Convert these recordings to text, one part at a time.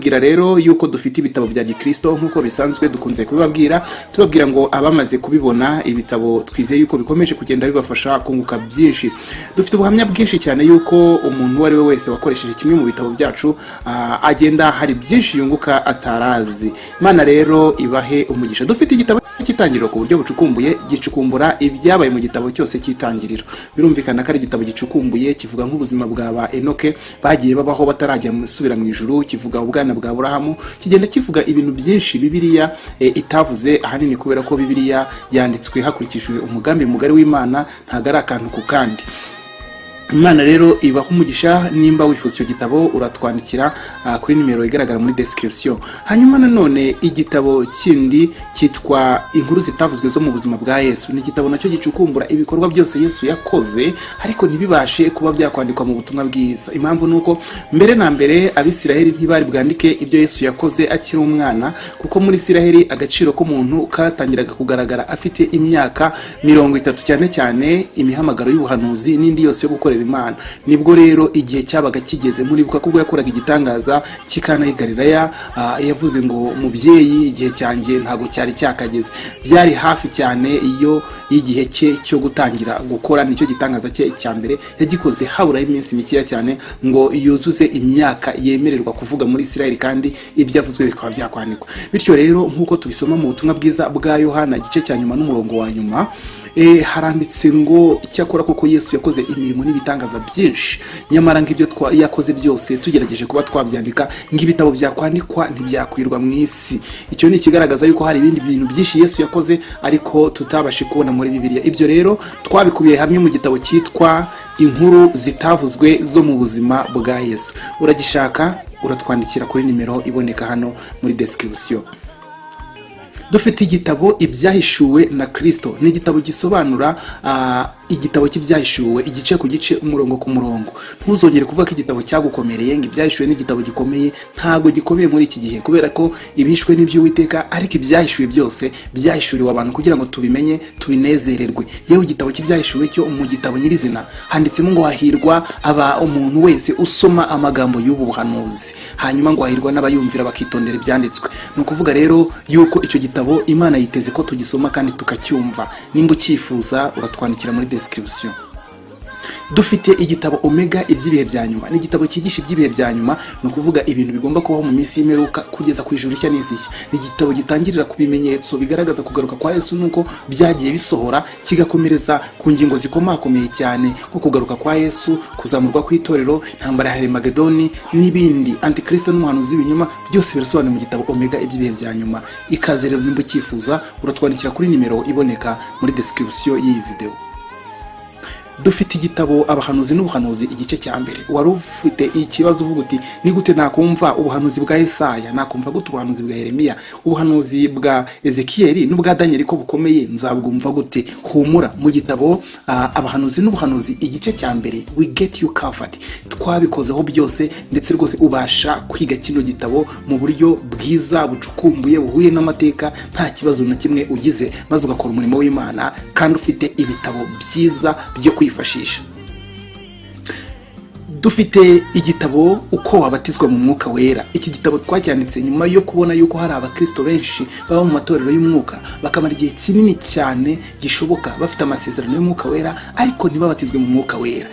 tubabwira rero yuko dufite ibitabo bya Gikristo nkuko bisanzwe dukunze kubabwira, tubabwira ngo abamaze kubibona ibitabo twizeye yuko bikomeje kugenda bibafasha kunguka byinshi. Dufite ubuhamya bwinshi cyane yuko umuntu wari we wese wakoresheje kimwe mu bitabo byacu agenda hari byinshi yunguka atarazi. Imana rero ibahe umugisha. Dufite igitabo cy'itangiriro ku buryo bucukumbuye, gicukumbura ibyabaye mu gitabo cyose cy'itangiriro. Birumvikana ko ari igitabo gicukumbuye, kivuga nk'ubuzima bwa Enoke bagiye babaho batarajya musubira mu ijuru, kivuga ubwana bwa Aburahamu, kigenda kivuga ibintu byinshi Bibiliya itavuze, ahanini kubera ko Bibiliya yanditswe hakurikijwe umugambi mugari w'Imana, ntago ari akantu ku kandi. Imana rero ibaho umugisha. Nimba wifuza icyo gitabo uratwandikira kuri nimero igaragara muri description. Hanyuma nanone igitabo kindi cyitwa Inkuru zitavuzwe zo mu buzima bwa Yesu, ni igitabo nacyo gicukumbura ibikorwa byose Yesu yakoze ariko ntibibashe kuba byakwandikwa mu butumwa bwiza. Impamvu nuko mbere na mbere Abisiraheli ntibari bwandike ibyo Yesu yakoze akiri umwana, kuko muri Isiraheli agaciro k'umuntu katangiraga kugaragara afite imyaka 30, cyane cyane imihamagaro y'ubuhanuzi n'indi yose yo gukorera Imana. Nibwo rero igihe cyabaga kigeze, muribuka ko yakoraga igitangaza cy'Ikana y'i Galilaya, yavuze ngo mubyeyi igihe cyanjye ntago cyari cyakageze. Byari hafi cyane iyo igihe cye cyo gutangira gukora, nicyo gitangaza cye cya mbere yagikoze habura iminsi mikeya cyane ngo yuzuze imyaka yemererwa kuvuga muri Isiraheli, kandi ibyo yavuzwe bikaba byakwandikwa. Bityo rero nkuko tubisoma mu butumwa bwiza bwa Yohana igice cya nyuma n'umurongo wa nyuma, haranditse ngo icyakora koko Yesu yakoze imirimo n'ibitangaza byinshi, nyamara ngibyo yakoze byose tugerageje kuba twabyandika ng'ibitabo byakwandikwa ntibyakwirwa mu isi. Icyo ni ikigaragaza yuko hari ibindi bintu byinshi Yesu yakoze ariko tutabashe kubona muri Bibiliya. Ibyo rero twabikubiye hamwe mu gitabo cyitwa Inkuru zitavuzwe zo mu buzima bwa Yesu. Uragishaka uratwandikira kuri nimero iboneka hano muri description. Dufite igitabo Ibyahishuwe na Kristo, ni igitabo gisobanura igitabo cy'ibyahishuwe igice ku gice, umurongo ku murongo. Ntuzongere kuvuga ko igitabo cyagukomereye, ngo ibyahishuwe ni igitabo gikomeye. Ntago gikomeye muri iki gihe, kubera ko ibishwe n'iby'Uwiteka, ariko ibyahishuwe byose byahishuriwe abantu kugira ngo tubimenye tubinezererwe. Yewe igitabo cy'ibyahishuwe cyo mu gitabo nyirizina handitsemo ngo hahirwa umuntu wese usoma amagambo y'ubu buhanuzi, hanyuma ngo hahirwa n'abayumvira bakitondera ibyanditswe. Ni ukuvuga rero yuko icyo gitabo Imana yiteze ko tugisoma kandi tukacyumva. Nimba ucyifuza uratwandikira muri description. Dufite igitabo Omega iby'ibihe bya nyuma, ni igitabo cyigisha iby'ibihe bya nyuma, no kuvuga ibintu bigomba kubaho mu minsi y'imperuka kugeza ku ijuru nshya n'isi nshya. Ni igitabo gitangirira ku bimenyetso bigaragaza kugaruka kwa Yesu nuko byagiye bisohora, kigakomereza ku ngingo zikomakomeye cyane nko kugaruka kwa Yesu, kuzamurwa kw'itorero, intambara ya Harimagedoni n'ibindi, Antikristo n'umuhanuzi w'ibinyoma, byose birasobanuye mu gitabo Omega iby'ibihe bya nyuma. Ikaze rero nimba ucyifuza uratwandikira kuri nimero iboneka muri description y'iyi video. Dufite igitabo Abahanuzi n'ubuhanuzi igice cya mbere. Wari ufite ikibazo uvuga uti ni gute nakumva ubuhanuzi bwa Yesaya, nakumva gute ubuhanuzi bwa Yeremiya, ubuhanuzi bwa Ezekiyeli n'ubwa Danieli ko bukomeye, nzabwumva gute? Humura, mu gitabo Abahanuzi n'ubuhanuzi igice cya mbere we get you covered. Twabikozeho byose, ndetse rwose ubasha kwiga kino gitabo mu buryo bwiza bucukumbuye buhuye n'amateka, nta kibazo na kimwe ugize, maze ugakora umurimo w'Imana kandi ufite ibitabo byiza byo kwifashisha. Dufite igitabo Uko wabatizwa mu Mwuka Wera. Iki gitabo twacyanditse nyuma yo kubona yuko hari abakristo benshi baba mu matorero y'umwuka bakamara igihe kinini cyane gishoboka bafite amasezerano y'Umwuka Wera ariko ntibabatizwe mu Mwuka Wera.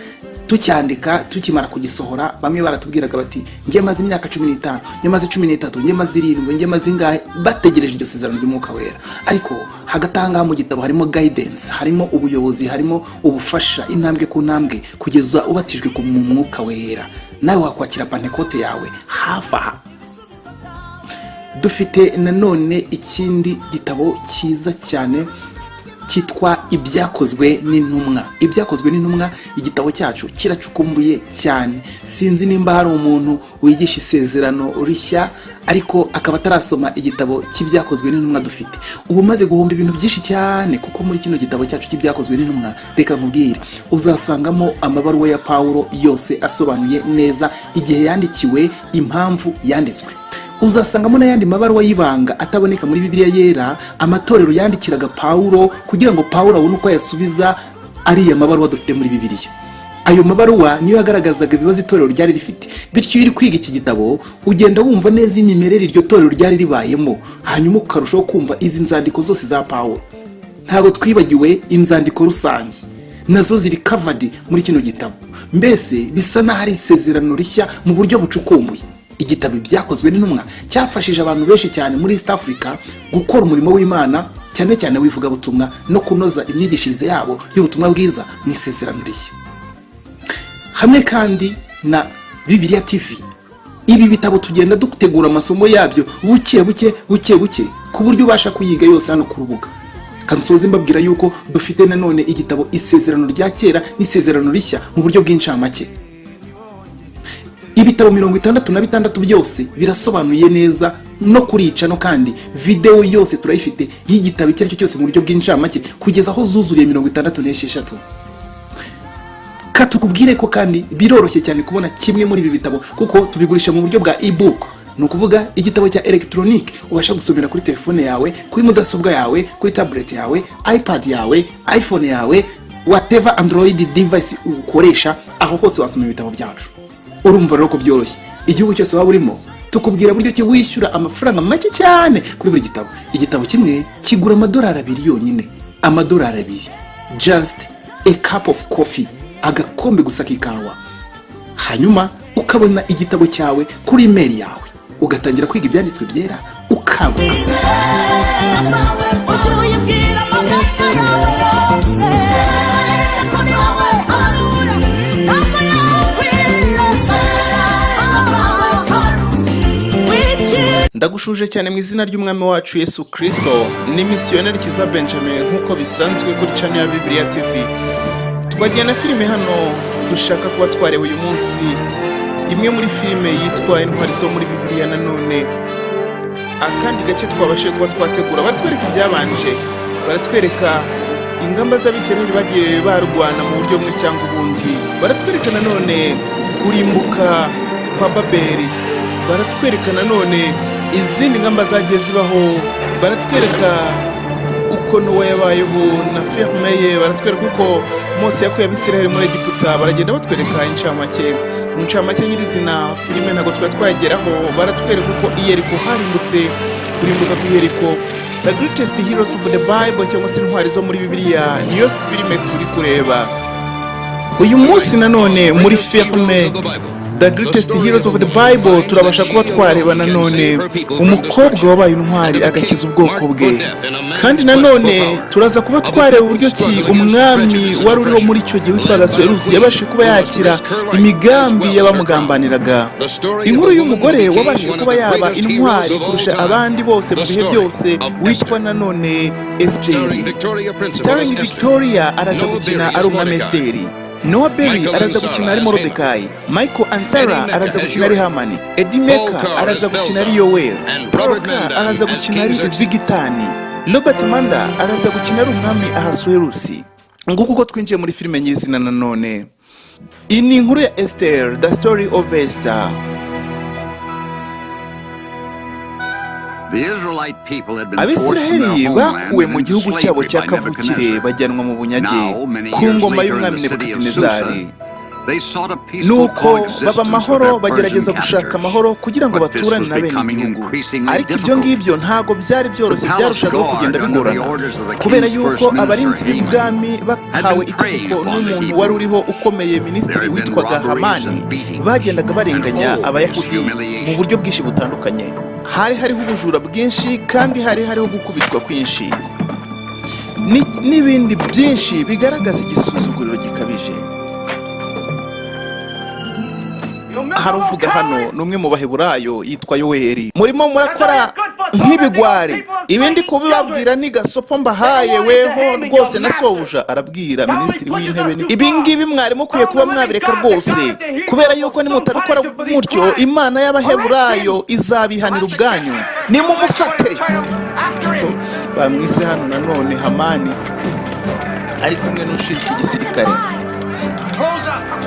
Tucyandika tukimara kugisohora, bamwe baratubwiraga bati ngiye maze imyaka 15, ngiye maze 13, ngiye maze 7, ngiye maze ingahe, bategereje iryo sezerano ry'Umwuka Wera. Ariko hagatanga mu gitabo harimo guidance, harimo ubuyobozi, harimo ubufasha intambwe ku ntambwe kugeza ubatijwe mu Mwuka Wera, nawe wakwakira Pentecote yawe hafa. Dufite nanone ikindi gitabo cyiza cyane cyitwa Ibyakozwe n'Intumwa. Ibyakozwe n'Intumwa, igitabo cyacu kiracukumbuye cyane. Sinzi nimba hari umuntu wigisha isezerano rishya ariko akaba atarasoma igitabo cy'Ibyakozwe n'Intumwa dufite. Ubu maze guhomba ibintu byinshi cyane, kuko muri kino gitabo cyacu cy'Ibyakozwe n'Intumwa, reka nkubwire, uzasangamo amabaruwa ya Paulo yose asobanuye neza igihe yandikiwe, impamvu yanditswe. Uzasangamo n'ayandi mabaruwa y'ibanga ataboneka muri Bibiliya yera, amatorero yandikiraga Paulo kugira ngo Paulo abone uko yasubiza ariya mabaruwa dufite muri Bibiliya. Ayo mabaruwa niyo yagaragazaga ibibazo itorero ryari rifite. bityo iyo uri kwiga iki gitabo ugenda wumva neza imimerere iryo torero ryari ribayemo, hanyuma ukarushaho kumva izi nzandiko zose za Pawulo. Ntabwo twibagiwe inzandiko rusange, nazo ziri covered muri kino gitabo. Mbese bisa naho ari isezerano rishya mu buryo bucukumbuye. Igitabo byakozwe n'intumwa cyafashije abantu benshi cyane muri East Africa gukora umurimo w'Imana, cyane cyane wivuga butumwa no kunoza imyigishirize yabo y'ubutumwa bwiza mu isezerano rishya. Hamwe kandi na Bibiliya TV, ibi bitabo tugenda dutegura amasomo yabyo buke buke ku buryo ubasha kuyiga yose hano ku rubuga. Kansoze mbabwira yuko dufite nanone igitabo isezerano rya kera n'isezerano rishya mu buryo bw'incamake. Ibitabo 66 byose birasobanuye neza no kurica no kandi video yose turayifite y'igitabo cyari cyose mu buryo bw'incamake kugeza aho zuzuriye 66. Katukubwire ko kandi biroroshye cyane kubona kimwe muri ibi bitabo kuko tubigurisha mu buryo bwa ebook, no kuvuga igitabo cya electronic ubasha gusomera kuri telefone yawe, kuri mudasobwa yawe, kuri tablet yawe, iPad yawe, iPhone yawe, whatever Android device ukoresha, aho hose wasoma ibitabo byacu. Urumva rero ko byoroshye. Igihugu cyose waba urimo tukubwira buryo ki wishyura amafaranga make cyane kuri buri gitabo. Igitabo kimwe kigura $2 yonyine, $2, just a cup of coffee, agakombe gusa k'ikawa. Hanyuma ukabona igitabo cyawe kuri email yawe, ugatangira kwiga ibyanditswe byera ukaguka. Ndagushuje cyane mu izina ry'umwami wacu Yesu Kristo. Ni missionnaire Kiza Benjamin nkuko bisanzwe kuri channel ya Bibiliya TV. Twagiye na filime hano dushaka kuba twareba uyu munsi imwe muri filime yitwa Intwari zo muri Bibiliya. Nanone akandi gace twabashe kuba twategura, baratwereka ibyabanje, baratwereka ingamba z'Abisirayeli bagiye barwana mu buryo bumwe cyangwa ubundi, baratwereka nanone kurimbuka kwa Babeli, baratwereka nanone izindi ngamba zagiye zibaho, baratwereka uko Nowa yabayeho na Filime, baratwereka uko Mose yakuye Abisirayeli muri Egiputa, baragenda batwereka incamake nyirizina. Filime ntago twageraho, baratwereka uko Yeriko harimbutse, kurimbuka ku Yeriko. The Greatest Heroes of the Bible cyangwa se intwari zo muri Bibiliya niyo filime turi kureba uyu munsi. Nanone muri Filime The Greatest Heroes of the Bible turabasha kuba twareba nanone umukobwa wabaye intwari agakiza ubwoko bwe, kandi nanone turaza kuba twareba uburyo ki umwami wari uriho muri icyo gihe witwaga Serusi yabashe kuba yakira imigambi y'abamugambaniraga. Inkuru y'umugore wabashije kuba yaba intwari kurusha abandi bose mu bihe byose witwa nanone Esiteri. Starring Victoria araza gukina ari umwami Esiteri, Noah Berry araza gukina ari Mordecai, Michael Ansara araza gukina ari Hamani, Eddie Meka araza gukina ari Yoel, Parker araza gukina ari Bigitani, Robert Manda araza gukina ari umwami Ahasuerusi. Nguko uko twinjiye muri filime nyizina. Nanone iyi ni inkuru ya Esther, the story of Esther. Abisiraheli bakuwe mu gihugu cyabo cya kavukire bajyanwa mu bunyage ku ngoma y'umwami Nebukadinezari. Nuko baba amahoro, bagerageza gushaka amahoro kugira ngo baturane na bene igihugu. Ariko ibyo ngibyo ntago byari byoroshye, byarushagaho kugenda bigorana kubera yuko abarinzi b'ibwami bakawe itegeko n'umuntu wari uriho ukomeye, minisitiri witwaga Hamani, bagendaga barenganya abayahudi mu buryo bwinshi butandukanye. Hari hariho ubujura bwinshi kandi hari hariho gukubitwa kwinshi n'ibindi byinshi bigaragaza igisuzuguriro gikabije. Haruvuga hano n'umwe mu baheburayo yitwa Yoeli, murimo murakora nk'ibigwari, ibindi kubibabwira ni gasopo mbahaye weho rwose na sobuja. Arabwira minisitiri w'intebe, ibi ngibi mwari mukwiye kuba mwabireka rwose, kubera yuko nimutabikora mutyo Imana y'abaheburayo izabihanira ubwanyu, nimumufate. Bamwise hano nanone Hamani ari kumwe n'ushinzwe igisirikare.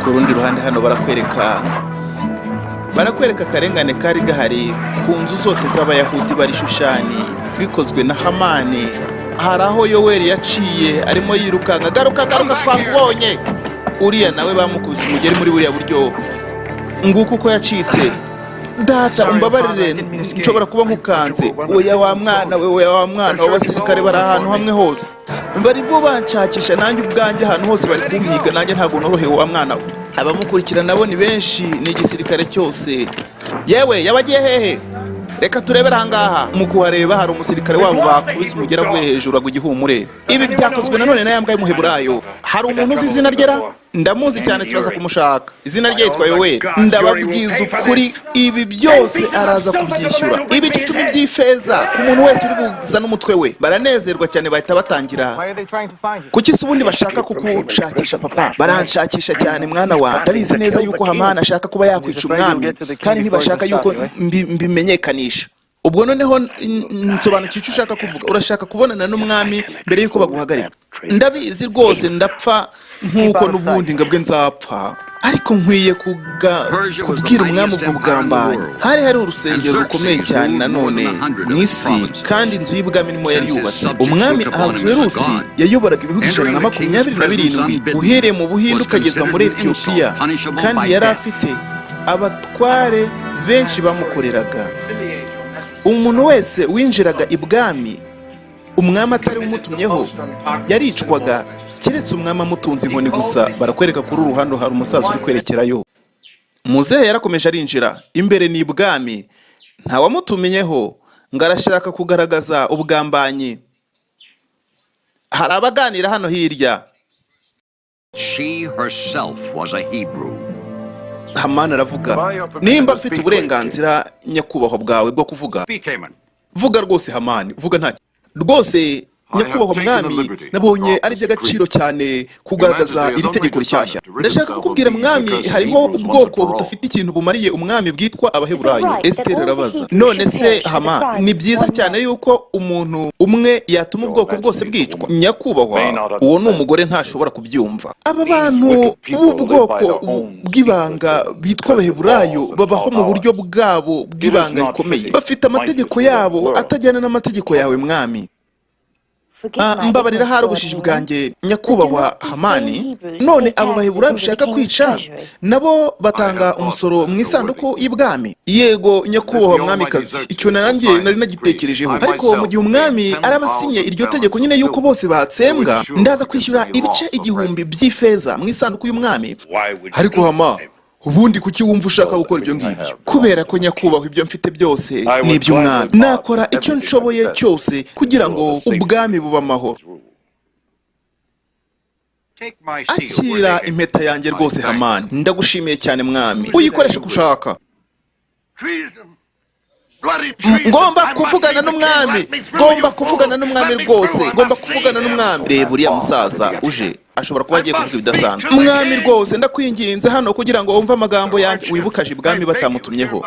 Ku rundi ruhande hano barakwereka akarengane kari gahari ku nzu zose z'abayahudi bari Shushani, bikozwe na Hamani. Hari aho Yoweli yaciye arimo yirukanka, garuka twakubonye. Uriya nawe bamukubise umugeri muri buriya buryo, nguko uko yacitse. Data umbabarire nshobora kuba nkukanze. Oya wa mwana we, oya wa mwana w'abasirikare bari ahantu hamwe hose, bari bo banshakisha nanjye ubwanjye ahantu hose bari kumpiga, nanjye ntabwo norohewe wa mwana we. Abamukurikira nabo ni benshi, ni igisirikare cyose. Yewe yabagiye hehe? Reka turebera ahangaha. Mu kuhareba hari umusirikare wabo bakubise umugera avuye hejuru agwa igihumure. Ibi byakozwe nanone na yambwa y'umuheburayo. Hari umuntu uzi izina ryera? Ndamuzi cyane, turaza kumushaka. Izina rye yitwa Yoweri. Ndababwiza ukuri ibi byose araza kubyishyura. Ibice 10 by'ifeza ku muntu wese uri buza n'umutwe we. Baranezerwa cyane, bahita batangira. Kuki se ubundi bashaka kukushakisha papa? Baranshakisha cyane mwana wa. Ndabizi neza yuko Hamani ashaka kuba yakwica umwami, kandi ntibashaka yuko mbimenyekanisha. Ubwo noneho nsobanukiye icyo ushaka kuvuga. Urashaka kubonana n'umwami mbere yuko baguhagarika. Ndabizi rwose ndapfa nkuko n'ubundi ngabwe nzapfa, ariko nkwiye kubwira umwami ubwo bugambanyi. Hari urusengero rukomeye cyane nanone mu isi, kandi inzu y'ibwami nimo yari yubatse. Umwami Ahasuwerusi yayoboraga ibihugu 127 uhereye mu Buhinde ukageza muri Etiyopiya, kandi yari afite abatware benshi bamukoreraga. Umuntu wese winjiraga ibwami umwami atari umutumyeho yaricwaga, keretse umwami amutunze inkoni gusa. Barakwereka kuri uruhande hari umusaza uri kwerekerayo. Muzehe yarakomeje arinjira imbere ni ibwami, nta wamutumenyeho ngo arashaka kugaragaza ubugambanyi. Hari abaganira hano hirya. She herself was a Hebrew. Hamani aravuga, nimba mfite uburenganzira nyakubahwa bwawe bwo kuvuga, vuga rwose Hamani, vuga nta rwose nyakubahwa mwami. Nabonye ari by'agaciro cyane kugaragaza iri tegeko rishyashya. Ndashaka kukubwira mwami, hariho ubwoko budafite ikintu bumariye umwami bwitwa abaheburayo. Esiteri arabaza, none se Hama, ni byiza cyane yuko umuntu umwe yatuma ubwoko bwose bwicwa? Nyakubahwa, uwo ni umugore ntashobora kubyumva. Aba bantu b'ubwoko bw'ibanga bitwa abaheburayo babaho mu buryo bwabo bw'ibanga rikomeye. Bafite amategeko yabo atajyana n'amategeko yawe mwami. Mbabarira hari ubushishi bwanjye nyakubahwa Hamani. None abo baheburayo bishaka kwica nabo batanga umusoro mu isanduku y'ibwami? Yego nyakubahwa mwamikazi, icyo narangiye nari nagitekerejeho, ariko mu gihe umwami arabasinye iryo tegeko nyine yuko bose batsembwa, ndaza kwishyura ibice 1000 by'ifeza mu isanduku y'umwami. Ariko Hama, ubundi kuki wumva ushaka gukora ibyo ngibyo? Kubera ko nyakubahwa ibyo mfite byose ni iby'umwami. Nakora icyo nshoboye cyose kugira ngo ubwami buba amahoro. Akira impeta yanjye rwose Hamani, ndagushimiye cyane mwami, uyikoresha kushaka. Ngomba kuvugana n'umwami, ngomba kuvugana n'umwami rwose, ngomba kuvugana n'umwami. Reba uriya musaza uje, ashobora kuba agiye kuvuga ibidasanzwe. Mwami rwose ndakwinginze hano kugira ngo wumve amagambo yanjye. Wibukaje ibwami batamutumyeho.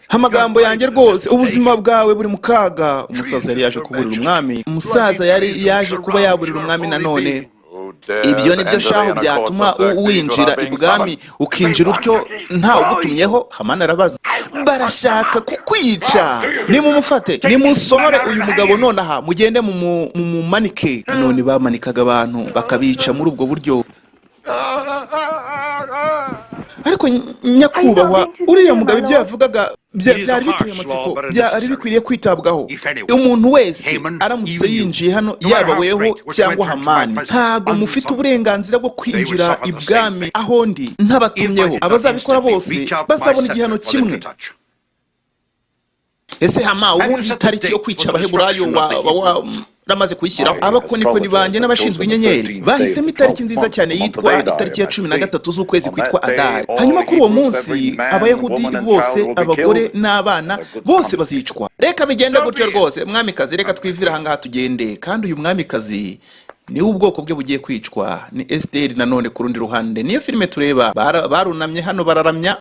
Amagambo yanjye rwose, ubuzima bwawe buri mu kaga. Umusaza yari yaje kuburira umwami. Umusaza yari yaje kuba yaburira umwami nanone. Ibyo nibyo shaho byatuma winjira ibwami ukinjira utyo nta ugutumyeho? Hamani arabaza, barashaka kukwica. Nimumufate, nimusohore uyu mugabo nonaha, mugende mu manike. None bamanikaga abantu bakabica muri ubwo buryo. Ariko nyakubahwa, uriya mugabo ibyo yavugaga byari biteye amatsiko, byari bikwiriye kwitabwaho. Umuntu wese aramutse yinjiye hano, yaba weho cyangwa Hamani, ntago mufite uburenganzira bwo kwinjira ibwami aho ndi ntabatumyeho. Abazabikora bose bazabona igihano kimwe. Ese Hama, ubundi itariki yo kwica abaheburayo ramaze kuyishyiraho? Abakonikoni banjye n'abashinzwe inyenyeri bahisemo itariki nziza cyane yitwa itariki ya 13 z'ukwezi kwitwa Adari. Hanyuma kuri uwo munsi abayahudi bose, abagore n'abana bose bazicwa. Reka bigende gutyo rwose mwamikazi, reka twivira ahangaha tugende. Kandi uyu mwamikazi niwe ubwoko bwe bugiye kwicwa, ni Esiteri nanone ku rundi ruhande. Niyo filime tureba, barunamye hano bararamya.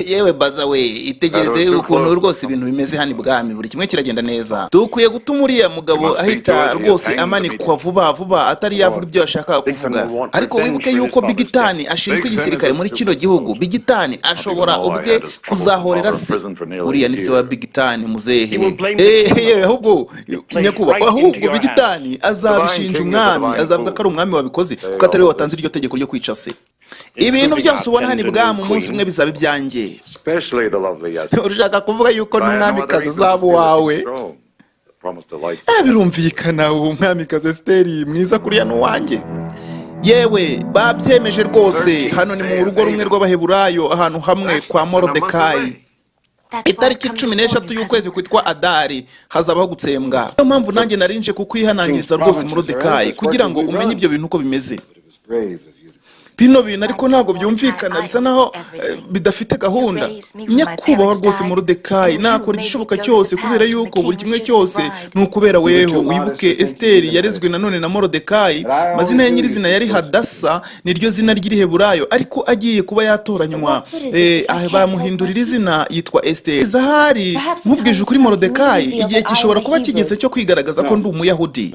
Yewe baza we, itegereze ukuntu rwose ibintu bimeze hano ibwami, buri kimwe kiragenda neza. Dukwiye gutuma uriya mugabo ahita rwose amanikwa vuba atari yavuga ibyo yashaka kuvuga. Ariko wibuke yuko Bigitani ashinzwe igisirikare muri kino gihugu. Bigitani ashobora ubwe kuzahorera se. Uriya ni se wa Bigitani muzehe. Ahubwo nyakubahwa, ahubwo Bigitani azabishinja umwami, azavuga ko ari umwami wabikoze kuko atari we watanze iryo tegeko ryo kwica se. ibintu byose ubona hano ibwami umunsi umwe bizaba ibyanjye. Urashaka kuvuga yuko n'umwamikazi uzaba uwawe? Birumvikana uwo mwamikazi Esiteri mwiza kuriya n'uwanjye. Yewe babyemeje rwose. Hano ni mu rugo rumwe rw'Abaheburayo ahantu hamwe kwa Morodekayi. Itariki 13 y'ukwezi kwitwa Adari hazabaho gutsembwa. Niyo mpamvu nanjye narinje kukwihanangiriza rwose Morodekayi kugira ngo umenye ibyo bintu uko bimeze. Bino bintu ariko ntago byumvikana, bisa naho bidafite gahunda. Nyakubahwa rwose Morodekayi nakora igishoboka cyose kubera yuko buri kimwe cyose n'ukubera weho. Wibuke Esiteri yarezwe nanone na Morodekayi, mazina ye nyirizina yari Hadasa, niryo zina ry'Iheburayo, ariko agiye kuba yatoranywa bamuhindurira izina yitwa Esiteri. Zahari nkubwije ukuri Morodekayi, igihe gishobora kuba kigeze cyo kwigaragaza ko ndi Umuyahudi.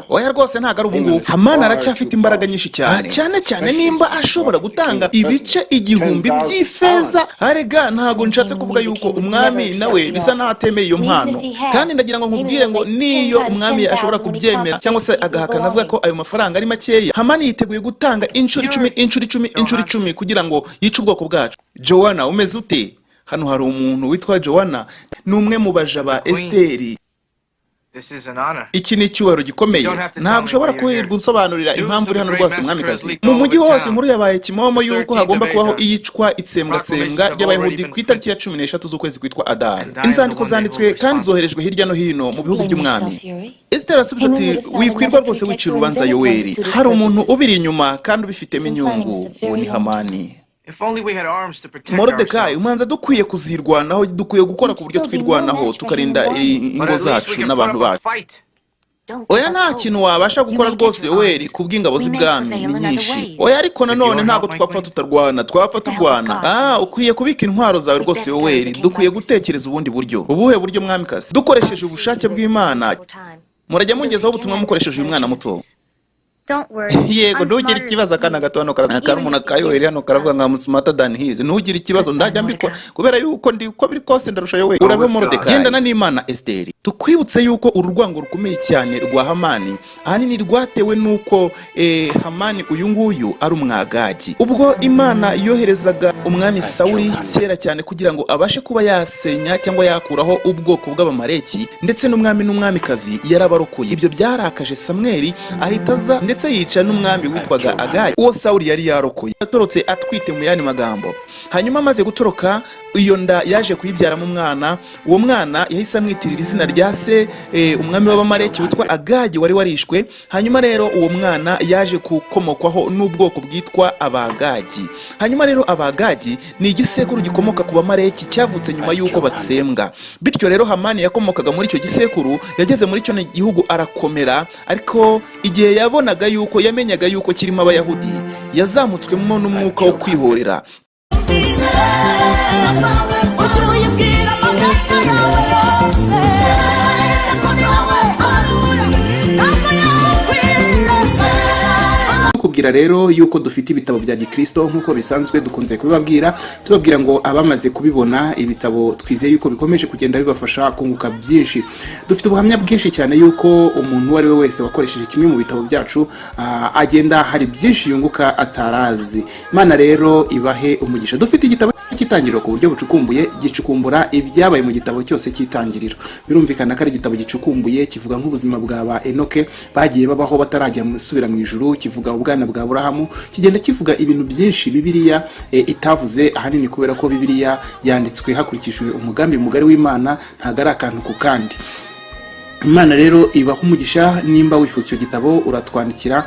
Oya rwose ntago ari ubungubu. Hamani aracyafite imbaraga nyinshi cyane cyane nimba ashobora gutanga ibice 1000 by'ifeza. Arega ntago nshatse kuvuga yuko umwami nawe bisa naho atemeye iyo mpano, kandi ndagira ngo nkubwire ngo niyo umwami ashobora kubyemera cyangwa se agahakana avuga ko ayo mafaranga ari makeya, Hamani yiteguye gutanga inshuro 10 kugira ngo yice ubwoko bwacu. Joanna umeze ute? Hano hari umuntu witwa Joanna, ni umwe mu baja ba Esiteri. Iki ni icyubahiro gikomeye. Ntabwo ushobora kuhirirwa unsobanurira impamvu uri hano rwose umwamikazi. Mu mujyi hose inkuru yabaye kimomo yuko hagomba kubaho iyicwa itsembwa ry'Abayahudi ku itariki ya 13 z'ukwezi kwitwa Adari. Inzandiko zanditswe kandi zoherejwe hirya no hino mu bihugu by'umwami. Esiteri asubiza ati wikwirwa rwose wicira urubanza Yoweri. Hari umuntu ubiri inyuma kandi ubifitemo inyungu, uwo ni Hamani. Morodekayi umanza dukwiye kuzirwanaho, dukwiye gukora ku buryo twirwanaho tukarinda ingo zacu n'aabantu bacu. Oya nta kintu wabasha gukora rwose Yoweri kubw'ingabo z'ibwami ni nyinshi. Oya ariko nanone ntago twapfa tutarwana, twapfa turwana. Ukwiye kubika intwaro zawe rwose Yoweri. Dukwiye gutekereza ubundi buryo. Ubuhe buryo mwamikazi? Dukoresheje ubushake bw'Imana. Murajya mungezaho ubutumwa mukoresheje uyu mwana muto. Yego ntugire ikibazo akana gato hano karumuna kayoheri hano karavuga nka musmata than his. Ntugire ikibazo ndajya mbikora kubera yuko ndi uko biri kose ndarusha Yoweri. Urabe Morodekayi gendana n'Imana Esiteri. Tukwibutse yuko urwango rukomeye cyane rwa Hamani ahanini rwatewe nuko Hamani uyu nguyu ari umwagaji. Ubwo Imana yoherezaga umwami Sawuli kera cyane kugira ngo abashe kuba yasenya cyangwa yakuraho ubwoko bw'Abamaleki, ndetse n'umwamikazi yarabarokoye. Ibyo byarakaje Samweli ahitaza ndetse yica n'umwami witwaga Agayi uwo Sawuli yari yarokoye. Yatorotse atwite mu yandi magambo. Hanyuma amaze gutoroka iyo nda yaje kuyibyaramo umwana. Uwo mwana yahise amwitirira izina rya se umwami w'Abamaleki witwa Agayi wari warishwe. Hanyuma rero uwo mwana yaje gukomokwaho n'ubwoko bwitwa Abagagi. Hanyuma rero Abagagi ni igisekuru gikomoka ku Bamaleki cyavutse nyuma y'uko batsembwa. Bityo rero Hamani yakomokaga muri icyo gisekuru, yageze muri cyo gihugu arakomera, ariko igihe yabonaga yuko yamenyaga yuko kirimo Abayahudi yazamutswemo n'umwuka wo kwihorera. Kubwira rero yuko dufite ibitabo bya Gikristo nkuko bisanzwe dukunze kubibabwira, tubabwira ngo abamaze kubibona ibitabo twizeye yuko bikomeje kugenda bibafasha kunguka byinshi. Dufite ubuhamya bwinshi cyane yuko umuntu wari we wese wakoresheje kimwe mu bitabo byacu agenda hari byinshi yunguka atarazi. Imana rero ibahe umugisha. Dufite igitabo cy'itangiriro ku buryo bucukumbuye gicukumbura ibyabaye mu gitabo cyose cy'itangiriro. Birumvikana ko ari igitabo gicukumbuye, kivuga nk'ubuzima bwa Enoke bagiye babaho batarajya musubira mu ijuru, kivuga ubwana bwa Aburahamu, kigenda kivuga ibintu byinshi Bibiliya itavuze, ahanini kubera ko Bibiliya yanditswe hakurikijwe umugambi mugari w'Imana, ntago ari akantu ku kandi. Imana rero ibaho umugisha. Nimba wifuza icyo gitabo uratwandikira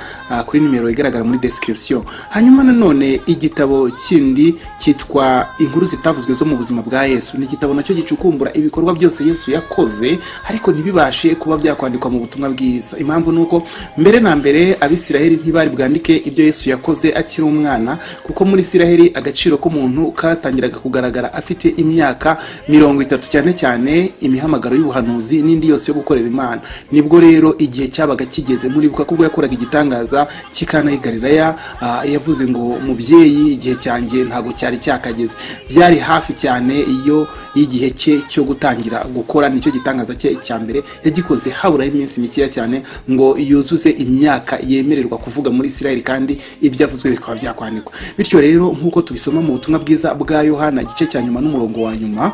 kuri nimero igaragara muri description. Hanyuma nanone igitabo kindi cyitwa Inkuru zitavuzwe zo mu buzima bwa Yesu. Ni igitabo nacyo gicukumbura ibikorwa byose Yesu yakoze ariko ntibibashe kuba byakwandikwa mu butumwa bwiza. Impamvu nuko mbere na mbere Abisiraheli ntibari bwandike ibyo Yesu yakoze akiri umwana, kuko muri Isiraheli agaciro k'umuntu katangiraga kugaragara afite imyaka 30, cyane cyane imihamagaro y'ubuhanuzi n'indi yose yo gukorera Imana. Nibwo rero igihe cyabaga kigeze, muri buka kubwo yakoraga igitangaza kikana i Galilaya, yavuze ngo mubyeyi igihe cyanjye ntago cyari cyakageze. Byari hafi cyane iyo y'igihe cye cyo gutangira gukora, nicyo gitangaza cye cya mbere yagikoze haburaho iminsi mikeya cyane ngo yuzuze imyaka yemererwa kuvuga muri Isirayeli, kandi ibyavuzwe bikaba byakwandikwa. Bityo rero nk'uko tubisoma mu butumwa bwiza bwa Yohana igice cya nyuma n'umurongo wa nyuma,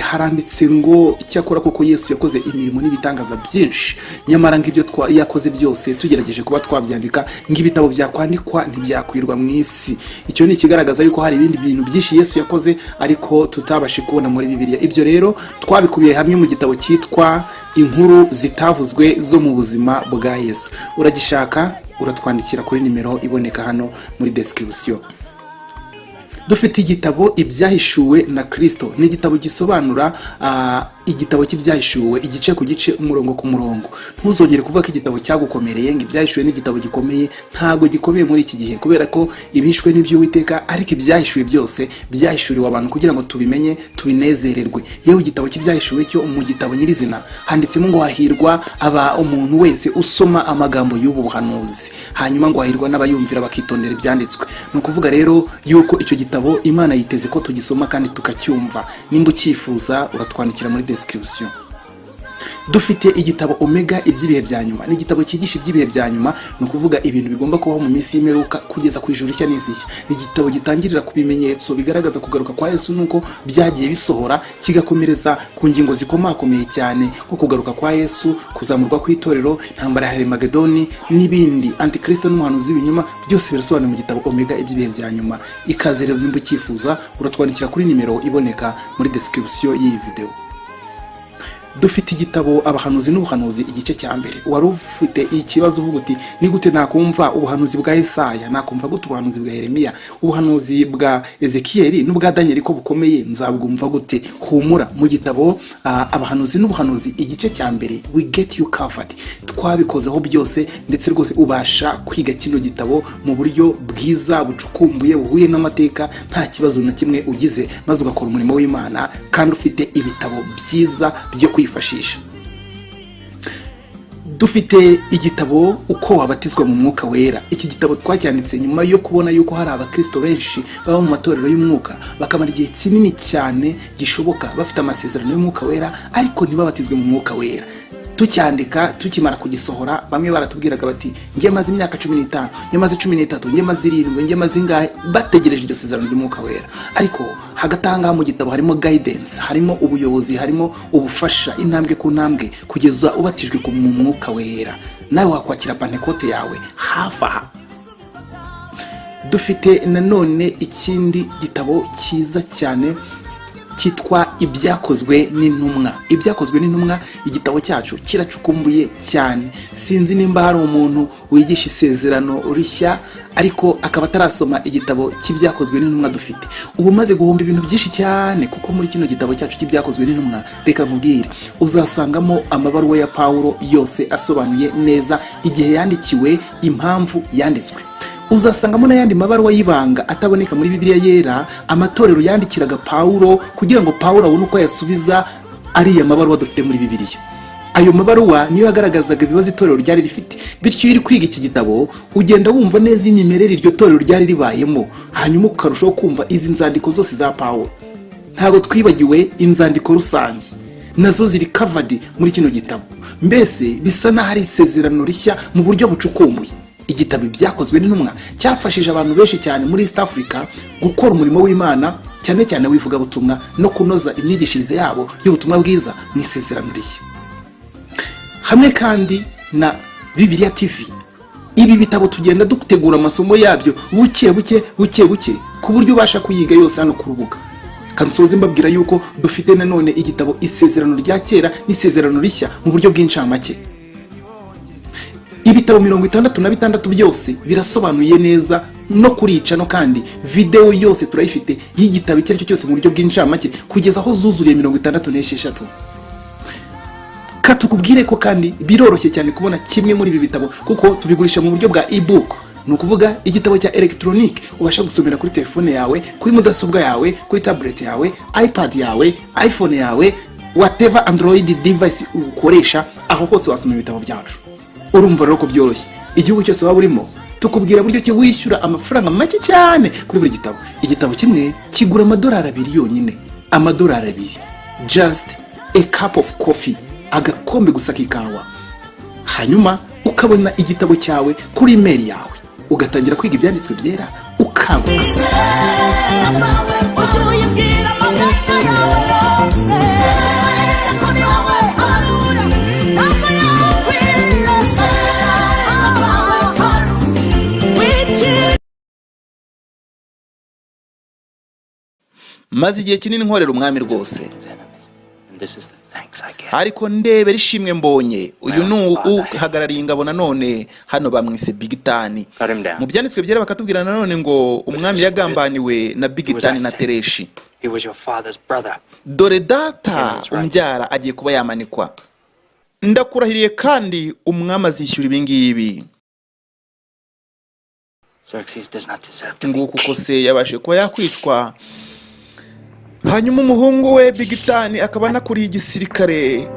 haranditse ngo icyakora koko Yesu yakoze imirimo n'ibitangaza byinshi, nyamara ng'ibyo yakoze byose tugerageje kuba twabyandika ng'ibitabo byakwandikwa ntibyakwirwa mu isi. Icyo ni ikigaragaza yuko hari ibindi bintu byinshi Yesu yakoze ariko tutabashe kubona muri Bibiliya. Ibyo rero twabikubiye hamwe mu gitabo cyitwa Inkuru zitavuzwe zo mu buzima bwa Yesu. Uragishaka uratwandikira kuri nimero iboneka hano muri description. Dufite igitabo Ibyahishuwe na Kristo, ni igitabo gisobanura igitabo cy'ibyahishuwe igice ku gice, umurongo ku murongo. Ntuzongere kuvuga ko igitabo cyagukomereye, ngo ibyahishuwe n'igitabo gikomeye. Ntago gikomeye muri iki gihe, kubera ko ibishwe n'iby'Uwiteka, ariko ibyahishuwe byose byahishuriwe abantu kugira ngo tubimenye tubinezererwe. Yewe igitabo cy'ibyahishuwe cyo mu gitabo nyirizina handitsemo ngo hahirwa umuntu wese usoma amagambo y'ubu buhanuzi, hanyuma ngo hahirwa n'abayumvira bakitondera ibyanditswe. Ni ukuvuga rero yuko icyo gitabo Imana yiteze ko tugisoma kandi tukacyumva. Nimba ucyifuza uratwandikira muri description. Dufite igitabo Omega iby'ibihe bya nyuma, ni igitabo cyigisha iby'ibihe bya nyuma, no kuvuga ibintu bigomba kubaho mu minsi y'imperuka kugeza ku ijuru rishya n'izishya. Ni igitabo gitangirira ku bimenyetso bigaragaza kugaruka kwa Yesu nuko byagiye bisohora, kigakomereza ku ngingo zikomakomeye cyane nko kugaruka kwa Yesu, kuzamurwa kw'itorero, intambara ya Harimagedoni n'ibindi, Antikristo n'umuhanuzi w'ibinyoma, byose birasobanuye mu gitabo Omega iby'ibihe bya nyuma. Ikaze rero nimba ucyifuza uratwandikira kuri nimero iboneka muri description y'iyi video. Dufite igitabo Abahanuzi n'ubuhanuzi igice cya mbere. Wari ufite ikibazo uvuga uti ni gute nakumva ubuhanuzi bwa Yesaya, nakumva gute ubuhanuzi bwa Yeremiya, ubuhanuzi bwa Ezekiyeli n'ubwa Danieli ko bukomeye, nzabwumva gute? Humura, mu gitabo Abahanuzi n'ubuhanuzi igice cya mbere we get you covered. Twabikozeho byose, ndetse rwose ubasha kwiga kino gitabo mu buryo bwiza bucukumbuye buhuye n'amateka, nta kibazo na kimwe ugize, maze ugakora umurimo w'Imana kandi ufite ibitabo byiza byo kwifashisha. Dufite igitabo Uko wabatizwa mu Mwuka Wera. Iki gitabo twacyanditse nyuma yo kubona yuko hari abakristo benshi baba mu matorero y'umwuka bakamara igihe kinini cyane gishoboka bafite amasezerano y'Umwuka Wera ariko ntibabatizwe mu Mwuka Wera. Tucyandika tukimara kugisohora, bamwe baratubwiraga bati ngiye maze imyaka 15, ngiye maze 13, ngiye maze 7, ngiye maze ingahe, bategereje iryo sezerano ry'Umwuka Wera. Ariko hagatanga mu gitabo harimo guidance, harimo ubuyobozi, harimo ubufasha intambwe ku ntambwe kugeza ubatijwe mu Mwuka Wera, nawe wakwakira Pentecote yawe hafa. Dufite nanone ikindi gitabo cyiza cyane cyitwa Ibyakozwe n'Intumwa. Ibyakozwe n'Intumwa, igitabo cyacu kiracukumbuye cyane. Sinzi nimba hari umuntu wigisha isezerano rishya ariko akaba atarasoma igitabo cy'Ibyakozwe n'Intumwa dufite. Ubu maze guhomba ibintu byinshi cyane, kuko muri kino gitabo cyacu cy'Ibyakozwe n'Intumwa, reka nkubwire, uzasangamo amabaruwa ya Pawulo yose asobanuye neza igihe yandikiwe, impamvu yanditswe. Uzasangamo n'ayandi mabaruwa y'ibanga ataboneka muri Bibiliya yera, amatorero yandikiraga Pawulo kugira ngo Pawulo abone uko yasubiza ariya mabaruwa dufite muri Bibiliya. Ayo mabaruwa niyo yagaragazaga ibibazo itorero ryari rifite. Bityo iri kwiga iki gitabo ugenda wumva neza imimerere iryo torero ryari ribayemo, hanyuma ukarushaho kumva izi nzandiko zose za Pawulo. Ntabwo twibagiwe inzandiko rusange, nazo ziri covered muri kino gitabo. Mbese bisa na hari isezerano rishya mu buryo bucukumbuye. Igitabo Ibyakozwe n'Intumwa cyafashije abantu benshi cyane muri East Africa gukora umurimo w'Imana, cyane cyane wivuga butumwa no kunoza imyigishirize yabo y'ubutumwa bwiza mu isezerano rishya. Hamwe kandi na Bibiliya TV, ibi bitabo tugenda dutegura amasomo yabyo buke buke ku buryo ubasha kuyiga yose hano ku rubuga. Kansoze mbabwira yuko dufite nanone igitabo Isezerano rya kera n'Isezerano rishya mu buryo bw'incamake. Ibitabo 66 byose birasobanuye neza no kurica, no kandi video yose turayifite y'igitabo icyo cyose mu buryo bw'incamake kugeza aho zuzuriye 66. Katukubwire ko kandi biroroshye cyane kubona kimwe muri ibi bitabo kuko tubigurisha mu buryo bwa ebook. Ni ukuvuga igitabo cya electronic ubasha gusomera kuri telefone yawe, kuri mudasobwa yawe, kuri tablet yawe, iPad yawe, iPhone yawe, whatever Android device ukoresha, aho hose wasoma ibitabo byacu. Urumva rero ko byoroshye. Igihugu cyose waba urimo tukubwira buryo ki wishyura amafaranga make cyane kuri buri gitabo. Igitabo kimwe kigura $2 yonyine. amadolari 2, just a cup of coffee, agakombe gusa k'ikawa. Hanyuma ukabona igitabo cyawe kuri email yawe, ugatangira kwiga ibyanditswe byera ukanguka. Maze igihe kinini nkorera umwami rwose, ariko ndebera ishimwe mbonye. Uyu uhagarariye ingabo nanone hano bamwise Big Tani. Mu byanditswe byera bakatubwira nanone ngo umwami yagambaniwe na Big Tani na Tereshi. Dore data umbyara agiye kuba yamanikwa. Ndakurahiriye kandi umwami azishyura ibingibi. Nguko uko se yabashe kuba yakwitwa. Hanyuma umuhungu we Big Tani akaba nakuriye igisirikare,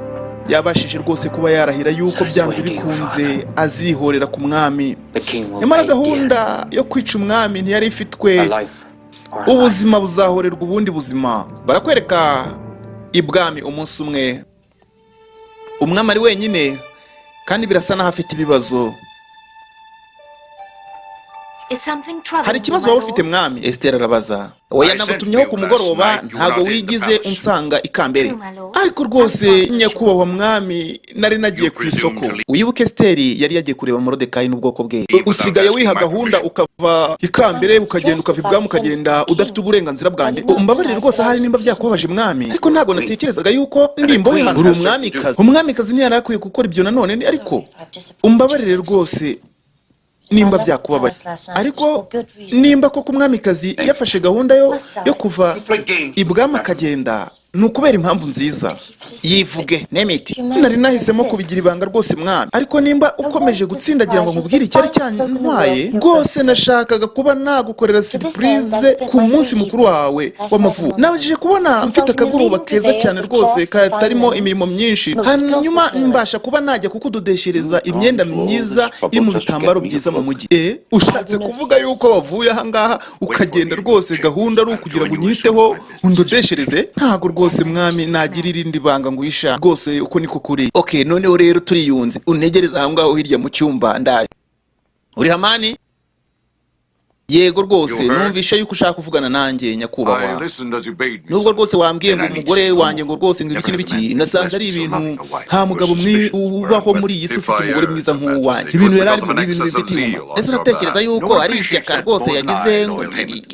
yabashije rwose kuba yarahira yuko byanze bikunze azihorera ku mwami. Nyamara gahunda yo kwica umwami ntiyari ifitwe. Ubuzima buzahorerwa ubundi buzima. Barakwereka ibwami umunsi umwe umwami ari wenyine kandi birasa naho afite ibibazo. Hari ikibazo waba ufite mwami? Esiteri arabaza. Oya, nagutumyeho ku mugoroba ntago wigize unsanga ikambere. Ariko rwose nyakubahwa mwami, nari nagiye ku isoko. Uyibuke Esiteri yari yagiye kureba Morodekayi n'ubwoko bwe. Usigaye wiha gahunda ukava ikambere ukagenda ukava ibwami ukagenda udafite uburenganzira bwanjye. Umbabarire rwose ahari nimba byakubabaje mwami, ariko ntago natekerezaga yuko ndimbohe hano. Uri umwamikazi. Umwamikazi ntiyari akwiye gukora ibyo nanone, ariko umbabarire rwose nimba byakubabaje. Ariko nimba koko umwamikazi yafashe gahunda yo kuva ibwami akagenda, nukubera impamvu nziza. Yivuge Nemiti, nari nahisemo kubigira ibanga rwose mwami, ariko nimba ukomeje gutsindagira ngo nkubwire icyari cyantwaye, rwose nashakaga kuba nagukorera surprise ku munsi mukuru wawe w'amavuko. Nabajije kubona mfite akagoroba keza cyane rwose katarimo imirimo myinshi, hanyuma mbasha kuba najya kukudodeshereza imyenda myiza iri mu bitambaro byiza mu mujyi. Ushatse kuvuga yuko wavuye aha ngaha ukagenda rwose gahunda ari ukugira ngo unyiteho undodeshereze? Ntago rwose mwami nagira irindi banga nguhisha, rwose uko niko kuri. Okay, noneho rero turiyunze, unegereza aho ngaho hirya mu cyumba ndaje. Uri Hamani? Yego rwose, numvisha yuko ushaka kuvugana nanjye nyakubahwa. Nubwo rwose wambwiye ngo umugore wanjye ngo rwose ngo ibiki n'ibiki, nasanze ari ibintu nta mugabo ubaho muri iyi si ufite umugore mwiza nk'uwanjye. Ibintu yari ari muri ibintu bifite inyuma. Ese uratekereza yuko ari ishyaka rwose yagize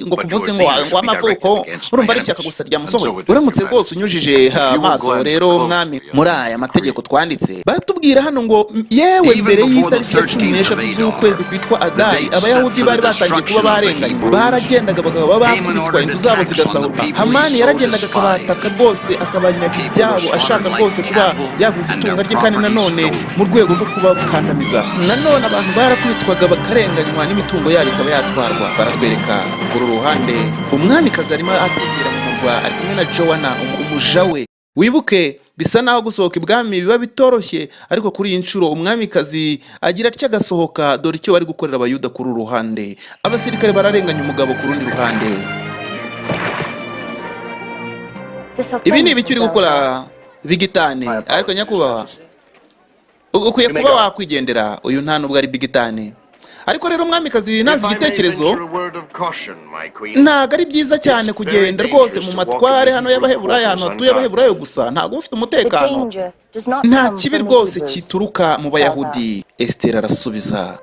ngo ku munsi ngo amavuko? Urumva ari ishyaka gusa ryamusohoye? Uramutse rwose unyujije amaso rero mwami muri aya mategeko twanditse, baratubwira hano ngo yewe mbere y'itariki ya 13 z'ukwezi kwitwa Adari, abayahudi bari batangiye kuba barenganye, baragendaga bakaba bakubitwa, inzu zabo zigasahurwa. Hamani yaragendaga akabataka rwose akabanyaga ibyabo, ashaka rwose kuba yaguze itunga rye, kandi nanone mu rwego rwo kubakandamiza. Nanone abantu barakubitwaga bakarenganywa n'imitungo yabo ikaba yatwarwa. Baratwereka kuri ruhande umwamikazi arimo atembera mu murwa ari kumwe na Joana umuja we. Wibuke bisa naho gusohoka ibwami biba bitoroshye, ariko kuri iyi nshuro umwamikazi agira atya gasohoka. Dore icyo bari gukorera abayuda kuri ruhande. Abasirikare bararenganya umugabo ku rundi ruhande. Ibi ni ibiki uri gukora Big Tani? Ariko nyakubahwa ukwiye kuba wakwigendera, uyu nta nubwo ari Big Tani. Ariko rero umwamikazi nanze igitekerezo, ntago ari byiza cyane kugenda rwose mu matware hano y'Abaheburayo, hano hatuye Abaheburayo gusa, ntago ufite umutekano. Nta kibi rwose kituruka mu Bayahudi. Esiteri arasubiza.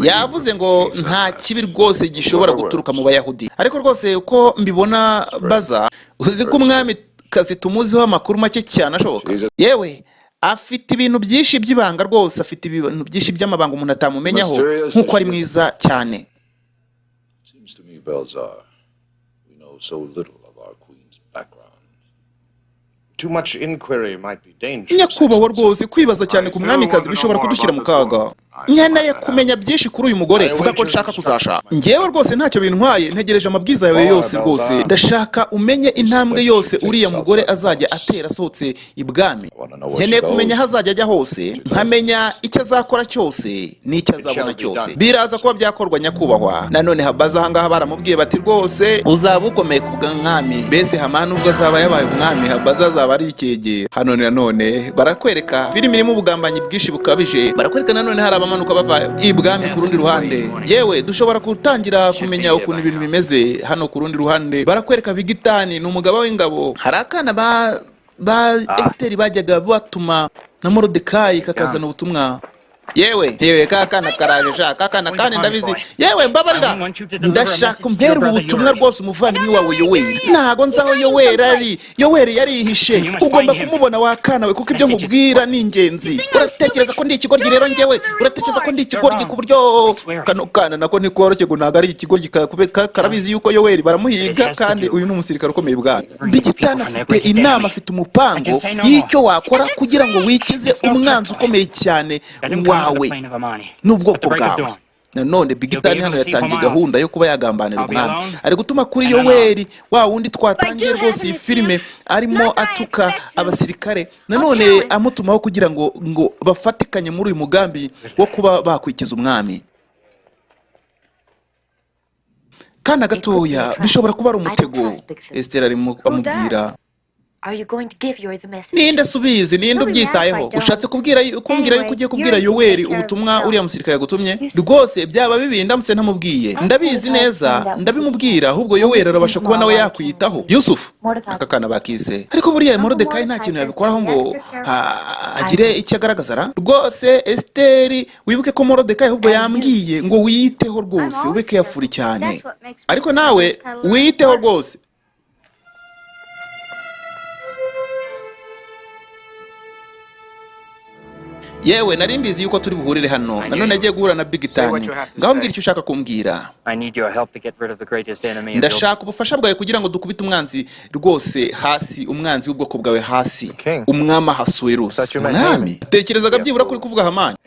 Yavuze ngo nta kibi rwose gishobora guturuka mu Bayahudi. Ariko rwose uko mbibona baza, uzi ko umwami kazi tumuziho amakuru make cyane ashoboka. Yewe afite ibintu byinshi by'ibanga rwose, afite ibintu byinshi by'amabanga umuntu atamumenyaho, nkuko ari mwiza cyane. Nyakubahwa rwose kwibaza cyane ku mwamikazi bishobora kudushyira mu kaga. nkeneye kumenya byinshi kuri uyu mugore vuga ko nshaka kuzashaka. Ngewe rwose ntacyo bintwaye, ntegereje amabwiza yawe yose rwose. Ndashaka umenye intambwe yose uriya mugore azajya atera asohotse ibwami. Nkeneye kumenya hazajya ajya hose, nkamenya icyo azakora cyose n'icyo azabona cyose. Biraza kuba byakorwa nyakubahwa. Nanone habaza ahangaha baramubwiye bati rwose uzaba ukomeye ku bw'umwami. Mbese Hamani ubwo azaba yabaye umwami, habaza azaba ari ikegera. Hano nanone barakwereka filime irimo ubugambanyi bwinshi bukabije. Barakwereka nanone hari abamanuka bava ibwami ku rundi ruhande. Yewe dushobora gutangira kumenya ukuntu ibintu bimeze hano ku rundi ruhande. Barakwereka Bigitani ni umugaba w'ingabo. Hari akana ba Esiteri bajyaga batuma na Morodekayi kakazana ubutumwa. Yewe kakana karaje sha kakana kandi ndabizi. Yewe mbabarira, ndashaka umpera ubutumwa rwose umuvandimwe wawe Yoweri. Ntago nzaho Yoweri ari. Yoweri yarihishe. Ugomba kumubona wakana we kuko ibyo nkubwira ni ingenzi. Uratekereza ko ndi ikigoryi rero ngewe? Uratekereza ko ndi ikigoryi ku buryo kano kana nako ni koroshye ngo ntago ari ikigoryi karabizi yuko Yoweri baramuhiga kandi uyu ni umusirikare ukomeye bwami. Bigitana afite inama, afite umupango y'icyo wakora kugira ngo wikize umwanzi ukomeye cyane wawe n'ubwoko bwawe. Nanone Bigitani hano yatangiye gahunda yo kuba yagambanira umwami. Ari gutuma kuri Yoweri wa wundi twatangiye rwose iyi filime arimo atuka abasirikare. Nanone amutumaho kugira ngo bafatikanye muri uyu mugambi wo kuba bakwikiza umwami. Kana gatoya bishobora kuba ari umutego. Esiteri arimo amubwira, ninde subizi, ninde ubyitayeho? Ushatse kumbwira yuko ugiye kubwira Yoweri ubutumwa uriya musirikare yagutumye? Rwose byaba bibi ndamutse ntamubwiye. Ndabizi neza ndabimubwira, ahubwo Yoweri arabasha kuba nawe yakwitaho. Yusufu aka kana bakise. Ariko buriya Morodekayi nta kintu yabikoraho ngo agire icyo agaragaza. Rwose Esiteri wibuke ko Morodekayi ahubwo yambwiye ngo wiyiteho rwose, ube careful cyane. Ariko nawe wiyiteho rwose. Yewe nari mbizi yuko turi buhurire hano. Nanone agiye guhura na Bigitani. Ngaho mbwira icyo ushaka kumbwira. Ndashaka ubufasha bwawe kugira ngo dukubite umwanzi rwose hasi, umwanzi w'ubwoko bwawe hasi. Umwami hasuye rwose. Umwami tekerezaga byibura kuri kuvuga Hamani.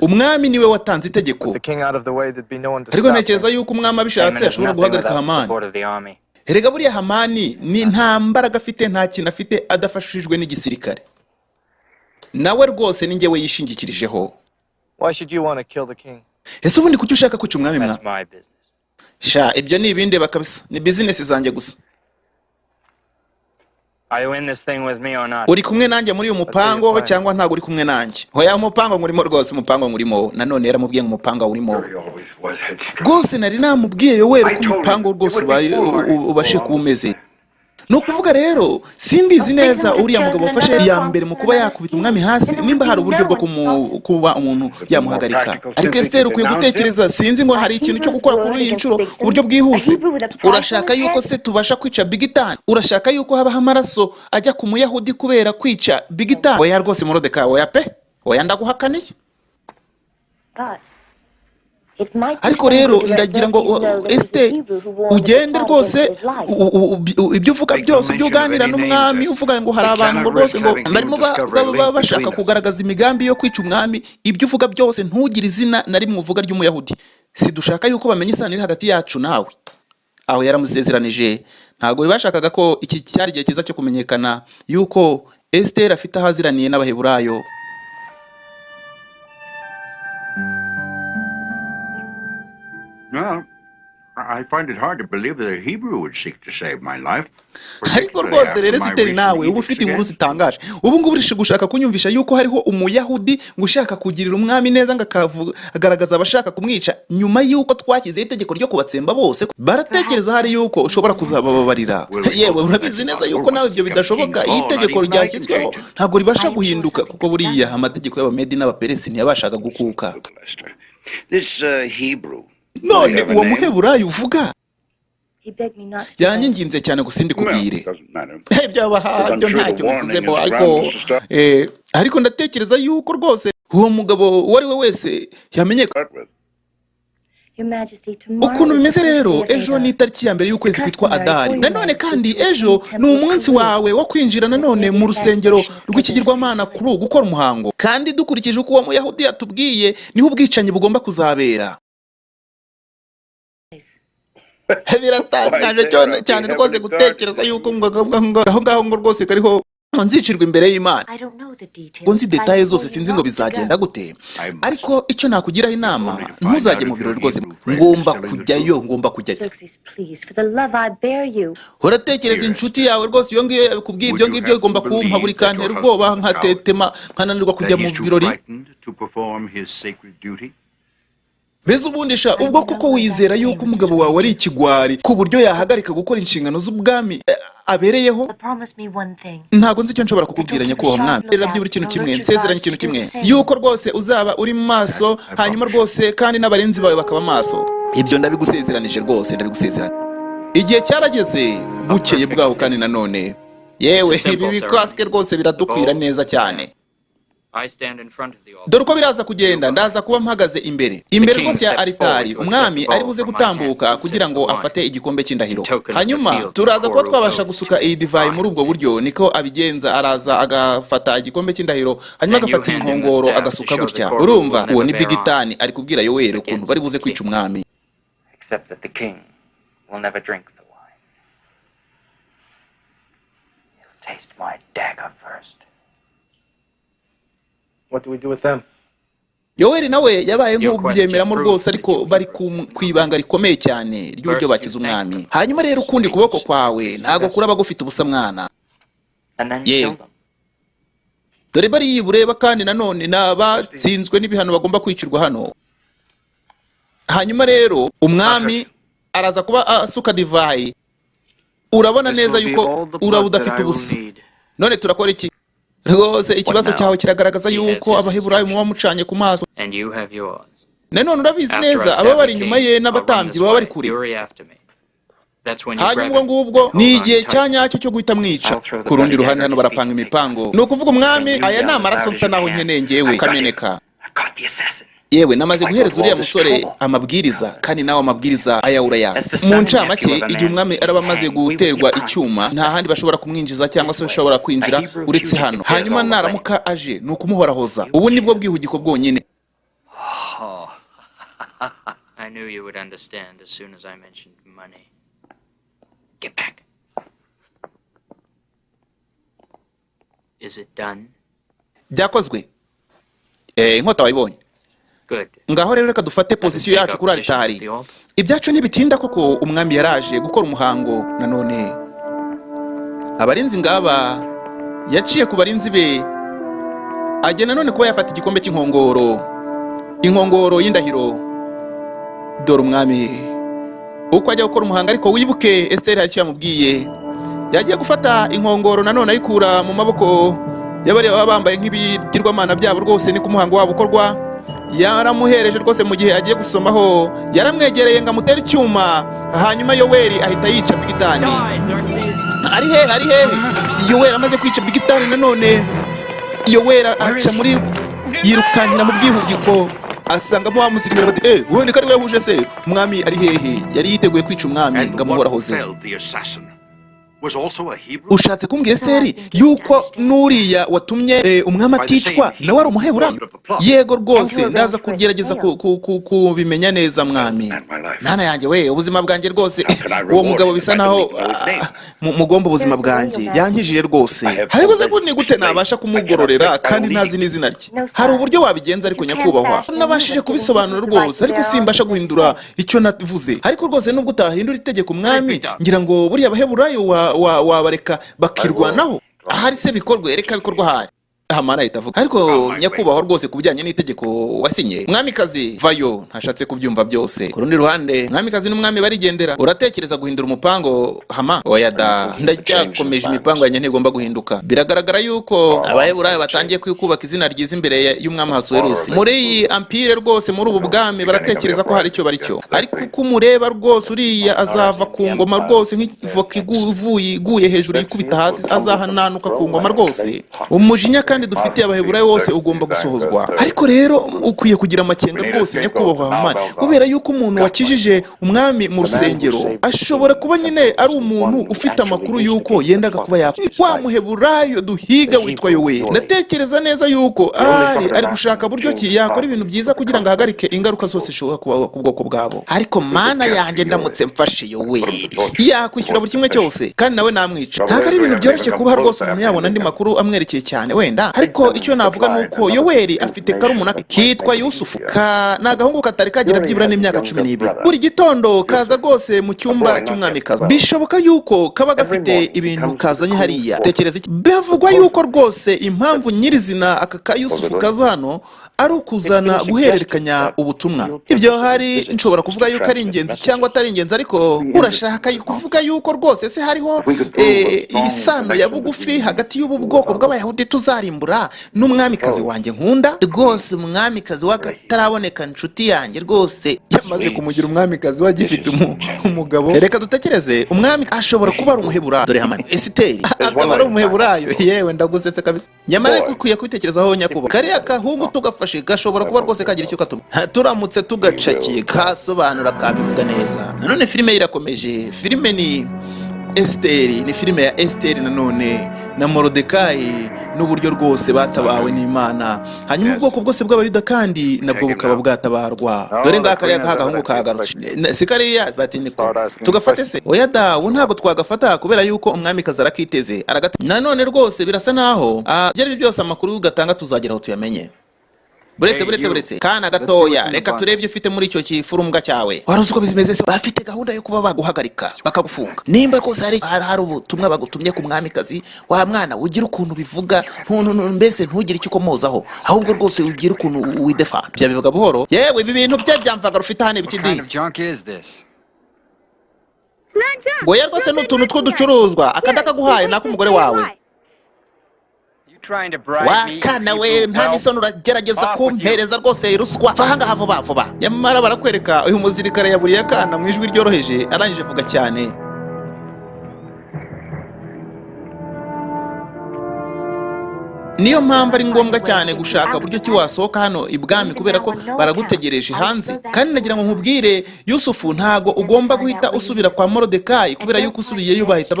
Umwami niwe watanze itegeko. Ariko ntekereza yuko umwami abishatse ashobora guhagarika Hamani. Erega buriya Hamani ni nta mbaraga afite, nta kintu afite adafashijwe n'igisirikare. Nawe rwose ninjye we yishingikirijeho. Ese ubundi kuki ushaka kwica umwami mwa? Sha ibyo ni ibindi bakabisa, ni business zanjye gusa. Uri kumwe nanjye muri uyu mupango cyangwa ntago uri kumwe nanjye? Hoya umupango ngurimo rwose, umupango ngurimo. Nanone yaramubwiye ngo umupango urimo. Rwose nari namubwiye Yoweri ko umupango rwose ubashe kubumeze. Nukuvuga rero simbizi neza uriya mugabo wafashe ya mbere mu kuba yakubita umwami hasi nimba hari uburyo bwo kuba umuntu yamuhagarika. Ariko Esiteri ukwiye gutekereza, sinzi ngo hari ikintu cyo gukora kuri iyi nshuro ku buryo bwihuse. Urashaka yuko se tubasha kwica Bigitani? Urashaka yuko habaho amaraso ajya ku Muyahudi kubera kwica Bigitani? Oya rwose Morodekayi, oya pe, oya ndaguhakaniye. Ariko rero ndagira ngo Esiteri ugende rwose ibyo uvuga byose byo uganira n'umwami, uvuga ngo hari abantu ngo rwose ngo barimo bashaka kugaragaza imigambi yo kwica umwami. Ibyo uvuga byose ntugire izina na rimwe uvuga ry'Umuyahudi. Si dushaka yuko bamenya isano iri hagati yacu nawe. Aho yaramusezeranije. Ntago bibashakaga ko iki cyari gihe cyiza cyo kumenyekana yuko Esiteri afite ahaziraniye n'Abaheburayo. No, I find it hard to believe that a Hebrew would seek to save my life. Ariko rwose rero Esiteri nawe uba ufite inkuru zitangaje. Ubu ngubu uri gushaka kunyumvisha yuko hariho Umuyahudi gushaka kugirira umwami neza ngakagaragaza abashaka kumwica nyuma yuko twashyize itegeko ryo kubatsemba bose. Baratekereza hari yuko ushobora kuzababarira. Yewe urabizi neza yuko nawe ibyo bidashoboka. Iyi tegeko ryashyizweho ntabwo ribasha guhinduka kuko buriya amategeko y'Abamedi n'Abaperesi ntiyabashaga gukuka. This Hebrew. None uwo Muheburayo uvuga yanyinginze cyane gusindi kubwire. Byo ntacyo bivuzemo ariko ndatekereza yuko rwose uwo mugabo uwo ari we wese yamenye. ukuntu bimeze rero ejo ni itariki ya mbere y'ukwezi kwitwa Adari nanone kandi ejo ni umunsi wawe wo kwinjira nanone mu rusengero rw'ikigirwamana kuri gukora umuhango kandi dukurikije uko uwo muyahudi yatubwiye niho ubwicanyi bugomba kuzabera. Biratangaje cyane rwose gutekereza yuko aho ngaho ngo rwose kariho nzicirwa imbere y'Imana. Ngo nzi detaye zose sinzi ngo bizagenda gute, ariko icyo nakugiraho inama ntuzajye mu birori rwose, ngomba kujyayo. Uratekereza inshuti yawe rwose iyo ngiye kubwiye ibyo ngibyo igomba kumpa buri kantera ubwoba nkatetema nkananirwa kujya mu birori. Beza ubundisha ubwo kuko wizera yuko umugabo wawe ari ikigwari ku buryo yahagarika gukora inshingano z'ubwami abereyeho. Ntago nzi icyo nshobora kukubwira nyakubahwa mwami, rero by'iburi kintu kimwe nsezeranye ikintu kimwe yuko rwose uzaba uri maso hanyuma rwose kandi n'abarenzi bawe bakaba maso. Ibyo ndabigusezeranije rwose, ndabigusezeranye. Igihe cyarageze bukeye bwaho kandi nanone yewe ibi bikwaske rwose biradukwira neza cyane. Dore uko biraza kugenda, ndaza kuba mpagaze imbere rwose ya alitari. Umwami ari buze gutambuka kugira ngo afate igikombe cy'indahiro, hanyuma turaza kuba twabasha gusuka iyi divayi muri ubwo buryo. Niko abigenza, araza agafata igikombe cy'indahiro hanyuma agafata inkongoro agasuka gutya. Urumva, uwo ni Bigitani ari kubwira Yoweri ukuntu bari buze kwica umwami. What do we do with them? Yoweri nawe yabaye nk'ubyemeramo rwose, ariko bari kwibanga rikomeye cyane ry'uburyo bakiza umwami. Hanyuma rero ukundi kuboko kwawe ntago kuraba gufite ubusa mwana. Yewe dore bari yibureba kandi nanone nabatsinzwe n'ibihano bagomba kwicirwa hano. Hanyuma rero umwami araza kuba asuka divayi. Urabona neza yuko uraba udafite ubusa. None turakora iki? Rwose ikibazo cyawe kiragaragaza yuko abaheburayo muba mucanye ku maso. Nanone urabizi neza aba bari inyuma ye n'abatambyi baba bari kure. Hanyuma ngubwo ni igihe cyanyacyo cyo guhita mwica. Ku rundi ruhande hano barapanga imipango. Ni ukuvuga umwami aya ni amaraso nsa naho nkeneye ngewe kameneka. Yewe namaze guhereza uriya musore amabwiriza kandi nawe amabwiriza aya urayazi. Mu ncamake igihe umwami araba amaze guterwa icyuma nta handi bashobora kumwinjiza cyangwa se bashobora kwinjira uretse hano. Hanyuma naramuka aje ni ukumuhorahoza. Ubu nibwo bwihugiko bwonyine. I knew you would understand as soon as I mentioned money. Get back. Is it done? Byakozwe. Inkota wayibonye. Ngaho rero reka dufate position yacu kuri alitari. Ibyacu ntibitinda koko umwami yaraje gukora umuhango. Nanone abarinzi ngaba yaciye ku barinzi be agena none kuba yafata igikombe cy'inkongoro, inkongoro y'indahiro. Dore umwami uko ajya gukora umuhango, ariko wibuke Esiteri yaciye amubwiye yagiye gufata inkongoro nanone ayikura mu maboko y'abari bambaye nk'ibigirwamana byabo. Rwose ni ku muhango wabo ukorwa. Yaramuhereje rwose mu gihe agiye gusomaho, yaramwegereye ngo amutere icyuma. Hanyuma Yoweri ahita yica Bigitani. Ari hehe Yoweri amaze kwica Bigitani nanone Yoweri aca muri yirukankira mu bwihugiko asanga mu bamusirikare bati wowe ni kari wehuje se? Umwami ari hehe? Yari yiteguye kwica umwami ngo amuhorahoze. Ushatse kumbwira Esiteri yuko nuriya watumye umwami aticwa nawe ari umuheburayo? Yego rwose ndaza kugerageza kubimenya neza mwami. Nana yanjye we ubuzima bwanjye rwose uwo mugabo bisa naho mugomba ubuzima bwanjye yankijije rwose. Habibuze ko ni gute nabasha kumugororera kandi ntazi n'izina rye? Hari uburyo wabigenza ariko nyakubahwa nabashije kubisobanura rwose, ariko simbasha guhindura icyo navuze. Ariko rwose nubwo utahindura itegeko umwami, ngira ngo buriya abaheburayo wabareka bakirwanaho. Ahari se bikorwe, reka bikorwa hari. Hamara itavuga. Ariko nyakubahwa rwose kubijyanye n'itegeko wasinye, mwamikazi vayo ntashatse kubyumva byose. Ku rundi ruhande mwamikazi n'umwami barigendera. Uratekereza guhindura umupango hama? Oya da, ndacyakomeje imipango yanjye ntigomba guhinduka. Biragaragara yuko abaheburayo batangiye kwikubaka izina ryiza imbere y'umwami Hasuwerusi. Muri iyi empire rwose, muri ubu bwami baratekereza ko hari icyo bari cyo. Ariko uko umureba rwose uriya azava ku ngoma rwose nk'ivoka iguye hejuru yikubita hasi, azahananuka ku ngoma rwose. Umujinya kandi dufitiye abaheburayo wose ugomba gusohozwa. Ariko rero ukwiye kugira amakenga rwose nyakubahwa Hamani, kubera yuko umuntu wakijije umwami mu rusengero ashobora kuba nyine ari umuntu ufite amakuru yuko yendaga kuba wa muheburayo duhiga witwa Yoweri. Natekereza neza yuko ari gushaka buryo ki yakora ibintu byiza kugira ngo ahagarike ingaruka zose zishobora kuba ku bwoko bwabo. Ariko mana yanjye ndamutse mfashe Yoweri yakwishyura buri kimwe cyose kandi nawe namwica. Ntabwo ari ibintu byoroshye kuba rwose umuntu yabona andi makuru amwerekeye cyane wenda, ariko icyo navuga nuko Yoweri afite karumuna kitwa Yusufu nagahungu katari kagira byibura n'imyaka 12. Buri gitondo kaza rwose mu cyumba cy'umwamikazi. Bishoboka yuko kaba gafite ibintu kazanye hariya. Tekereza iki? Bavugwa yuko rwose impamvu nyirizina aka ka Yusufu kaza hano ari ukuzana guhererekanya ubutumwa. Ibyo hari nshobora kuvuga yuko ari ingenzi cyangwa atari ingenzi, ariko urashaka kuvuga yuko rwose se hariho isano ya bugufi hagati y'ubu bwoko bw'abayahudi tuzarimbura n'umwamikazi wanjye nkunda. Rwose umwamikazi wakataraboneka inshuti yanjye rwose yamaze kumugira umwamikazi wagifite umugabo. Reka dutekereze, umwami ashobora kuba ari umuheburayo. Dore Hamani Esiteri akaba ari umuheburayo. Yewe ndagusetse kabisa. Nyamara ariko ukwiye kwitekerezaho nyakuba, kariya kahungu tugafashe gashobora kuba rwose kagira icyo katuma. Turamutse tugacakiye kasobanura kabivuga neza. Nanone filime irakomeje. Filime ni Esiteri, ni filime ya Esiteri nanone na Morodekayi n'uburyo rwose batabawe n'Imana. Hanyuma ubwoko bwose bw'abayuda kandi nabwo bukaba bwatabarwa. Dore ngaka kariya gahungu kagarutse. Sikariya batiniko tugafate se oya dawo ntago twagafata kubera yuko umwamikazi arakiteze nanone rwose birasa naho byari byose amakuru gatanga tuzageraho tuyamenye. Buretse kana gatoya, reka turebye ufite muri icyo kifurumbwa cyawe. Waruzi uko bizimeze se? Bafite gahunda yo kuba baguhagarika bakagufunga. Nimba rwose hari ubutumwa bagutumye ku mwamikazi, wa mwana ugira ukuntu bivuga mbese ntugire icyo ukomozaho, ahubwo rwose ugira ukuntu widefanda. Bya bivuga buhoro. Yewe ibi bintu bye byamvaga rufite hane bikindi. Goya rwose n'utuntu tw'uducuruzwa akadaka guhaye nako umugore wawe. Wakana we nta n'isoni uragerageza kumpereza rwose ruswa. Fahanga vuba. Nyamara barakwereka uyu muzirikare yaburiye akana mu ijwi ryoroheje arangije vuga cyane. Niyo mpamvu ari ngombwa cyane gushaka buryo ki wasohoka hano ibwami kubera ko baragutegereje hanze. Kandi nagira ngo nkubwire Yusufu ntago ugomba guhita usubira kwa Morodekayi kubera yuko usubiyeyo bahita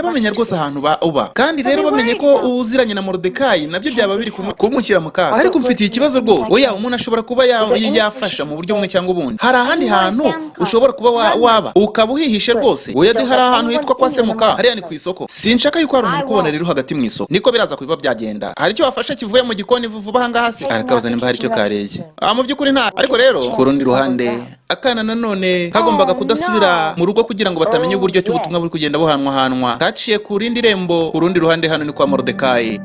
bamenya rwose ahantu uba. Kandi rero bamenye ko uziranye na Morodekayi nabyo byaba biri kumushyira mu kaga. Ariko mfitiye ikibazo rwose. Oya umuntu ashobora kuba yafasha mu buryo bumwe cyangwa ubundi. Hari ahandi hantu ushobora kuba waba ukaba uhihishe rwose. Oya hari ahantu hitwa kwa Semuka hariya ni ku isoko. Sinshaka yuko hari umuntu kubona rero hagati mu isoko. Niko biraza kubiba byagenda. Hari icyo wafashe kivuye mu gikoni vuba hanga hasi arakabaza nimba hari icyo kareye. Mu byukuri nta. Ariko rero ku rundi ruhande akana nanone kagombaga kudasubira mu rugo kugira ngo batamenye uburyo cy'ubutumwa buri kugenda buhanwa. Kaciye ku rindi rembo. Ku rundi ruhande hano ni kwa Morodekayi.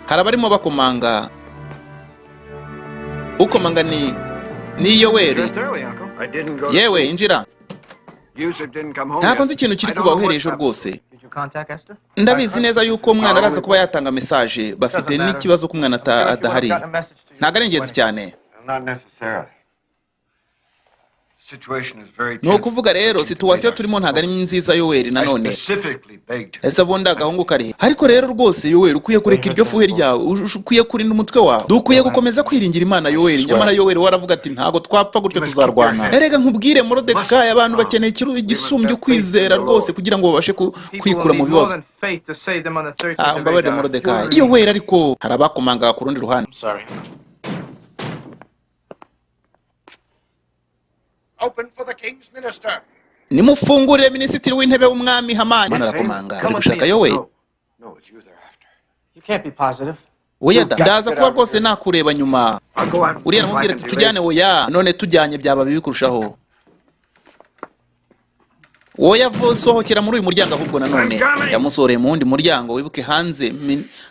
Harabarimo bakomanga. Ukomanga ni Yoweri. Yewe injira. Ntabwo nzi ikintu kiri kuba uhereje rwose. Ndabizi neza yuko umwana araza kuba yatanga message. Bafite n'ikibazo ko umwana adahari. Ntabwo ari ingenzi cyane. No kuvuga rero situation turimo ntago ari nziza Yoweri nanone. Ese bonda agahungu kari. Ariko rero rwose Yoweri ukwiye kureka iryo fuhe ryawe, ukwiye kurinda umutwe wawe. Dukwiye gukomeza kwiringira Imana Yoweri. Nyamara Yoweri waravuga ati ntago twapfa gutyo tuzarwana. Erega nkubwire Morodekayi abantu bakeneye igisumbyo kwizera rwose kugira ngo babashe kwikura mu bibazo. Mbabare Morodekayi. Yoweri ariko harabakomanga ku rundi ruhande. Open for the king's minister. Nimufungurire minisitiri w'intebe w'umwami Hamani. Mana rakomanga ari gushaka Yoweri. No, it's you they're after. You can't be positive. Oya ndaza kuba rwose nakureba nyuma. Uriya namubwira ati tujyane oya none tujyanye byaba bibi kurushaho. Oya sohokera muri uyu muryango ahubwo nanone yamusoreye mu wundi muryango wibuke hanze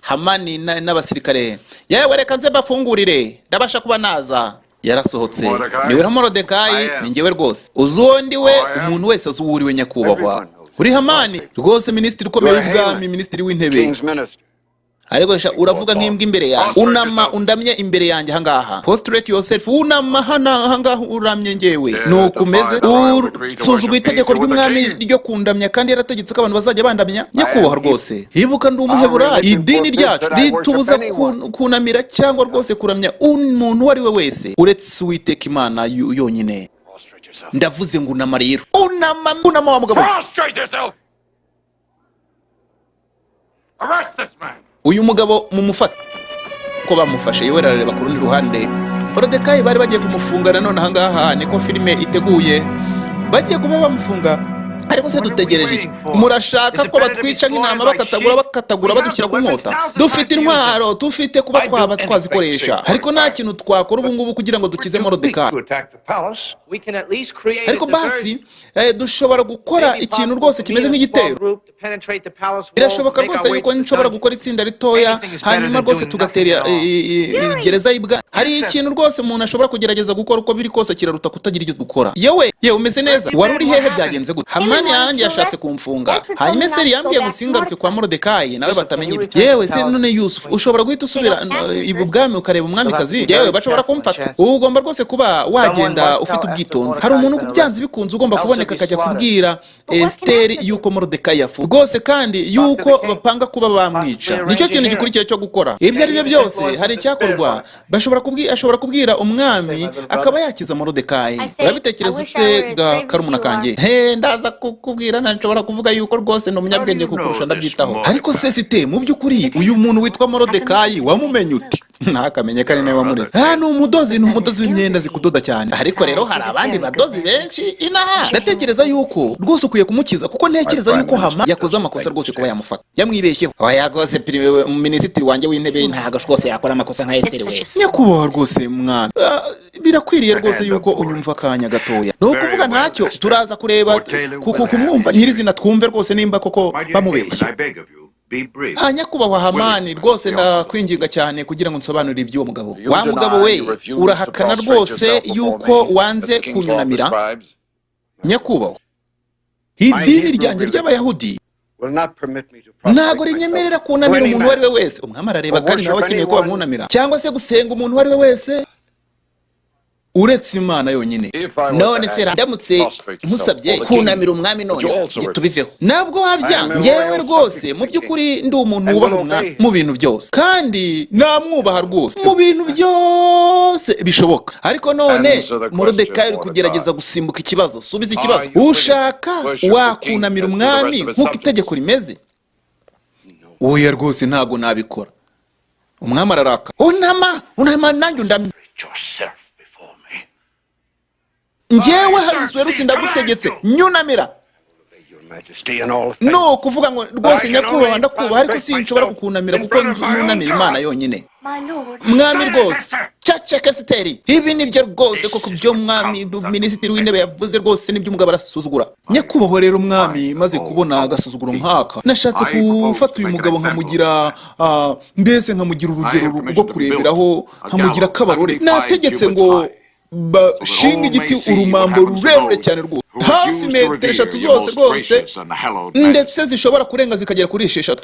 Hamani n'abasirikare. Yewe reka nze bafungurire ndabasha kuba naza. Yarasohotse niwe Morodekayi ni ngewe rwose uzundi we umuntu wese azuwuriwe nyakubahwa uri Hamani rwose minisitiri ukomeye w'ubwami minisitiri w'intebe ariko uravuga nk'imbwa imbere yanjye unama undamye imbere yanjye ahangaha prostrate yourself unama ahangaha uramye ngewe nuko umeze usuzuguye itegeko ry'umwami ryo kundamya kandi yarategetse ko abantu bazajya bandamya nyakubahwa rwose hibuka ndi umuheburayo idini ryacu ritubuza kunamira cyangwa rwose kuramya umuntu wari we wese uretse Uwiteka Imana yonyine ndavuze ngo unama rero unama wa mugabo uyu mugabo mumufata ko bamufashe yewe rareba ku rundi ruhande Moridekayi bari bagiye kumufunga nanone ahangaha niko filime iteguye bagiye kuba bamufunga ariko se dutegereje iki murashaka ko batwica nk'intama bakatagura badushyira ku nkota dufite intwaro dufite kuba twazikoresha ariko nta kintu twakora ubu ngubu kugira ngo dukize Moridekayi ariko basi dushobora gukora ikintu rwose kimeze nk'igitero birashoboka rwose yuko nshobora gukora itsinda ritoya hanyuma rwose tugatera gereza y'ibwa hari ikintu rwose umuntu ashobora kugerageza gukora uko biri kose kiraruta kutagira icyo dukora yewe umeze neza wari uri hehe byagenze gute Hamani yanjye yashatse kumfunga hanyuma Esiteri yambwiye gusingaruke kwa Moridekayi nawe batamenye ibyo yewe se none Yusufu ushobora guhita usubira ibubwami ukareba umwamikazi yewe bashobora kumfata ugomba rwose kuba wagenda ufite ubwitonzi hari umuntu byanze bikunze ugomba kuboneka akajya kubwira Esiteri yuko Moridekayi yafu rwose kandi yuko bapanga kuba bamwica nicyo kintu gikurikiye cyo gukora ibyo ari byo byose hari icyakorwa ashobora kubwira umwami akaba yakiza Moridekayi urabitekereza ute karumuna kanjye ndaza kukubwira nshobora kuvuga yuko rwose no munyabwenge kukurusha ndabyitaho ariko se site mu by'ukuri uyu muntu witwa Moridekayi wamumenye uti ntakamenye kari nawe wamureze ni umudozi w'imyenda zikudoda cyane ariko rero hari abandi badozi benshi inaha ndatekereza yuko rwose ukwiye kumukiza kuko ntekereza yuko Hama yakoze amakosa rwose kuba yamufata yamwibeshyeho oya rwose minisitiri wanjye w'intebe ntago rwose yakora amakosa nka Esiteri wese nyakubahwa rwose mwami birakwiriye rwose yuko unyumva akanya gatoya no kuvuga ntacyo turaza kureba kumwumva nyirizina twumve rwose nimba koko bamubeshya nyakubahwa Hamani rwose ndakwinginga cyane kugira ngo nsobanurire iby'uwo mugabo wa mugabo we urahakana rwose yuko wanze kunyunamira nyakubahwa idini ryanjye ry'abayahudi ntago rinyemerera kunamira umuntu uwo ari we wese umwami arareba kandi nawe akeneye ko bamwunamira cyangwa se gusenga umuntu uwo ari we wese uretse Imana yonyine none se ndamutse nkusabye kunamira umwami none tubiveho nabwo wabyanga ngewe rwose mu by'ukuri ndi umuntu wubaha umwami mu bintu byose kandi namwubaha rwose mu bintu byose bishoboka ariko none Moridekayi uri kugerageza gusimbuka ikibazo subiza ikibazo ushaka wakunamira umwami nk'uko itegeko rimeze oya rwose ntago nabikora umwami araraka unama nanjye undamye ngewe hariswe rusi ndagutegetse nyunamira no kuvuga ngo rwose nyakubahwa ndakubaha ariko sinshobora kukunamira kuko nunamira Imana yonyine mwami rwose caceka Esiteri ibi nibyo rwose koko byo mwami minisitiri w'intebe yavuze rwose nibyo umugabo arasuzugura nyakubahwa rero mwami maze kubona agasuzuguro nkaka nashatse gufata uyu mugabo nkamugira mbese nkamugira urugero rwo kureberaho nkamugira akabarore nategetse ngo bashinga igiti urumambo rurerure cyane rwose hafi metero 3 zose rwose ndetse zishobora kurenga zikagera kuri 6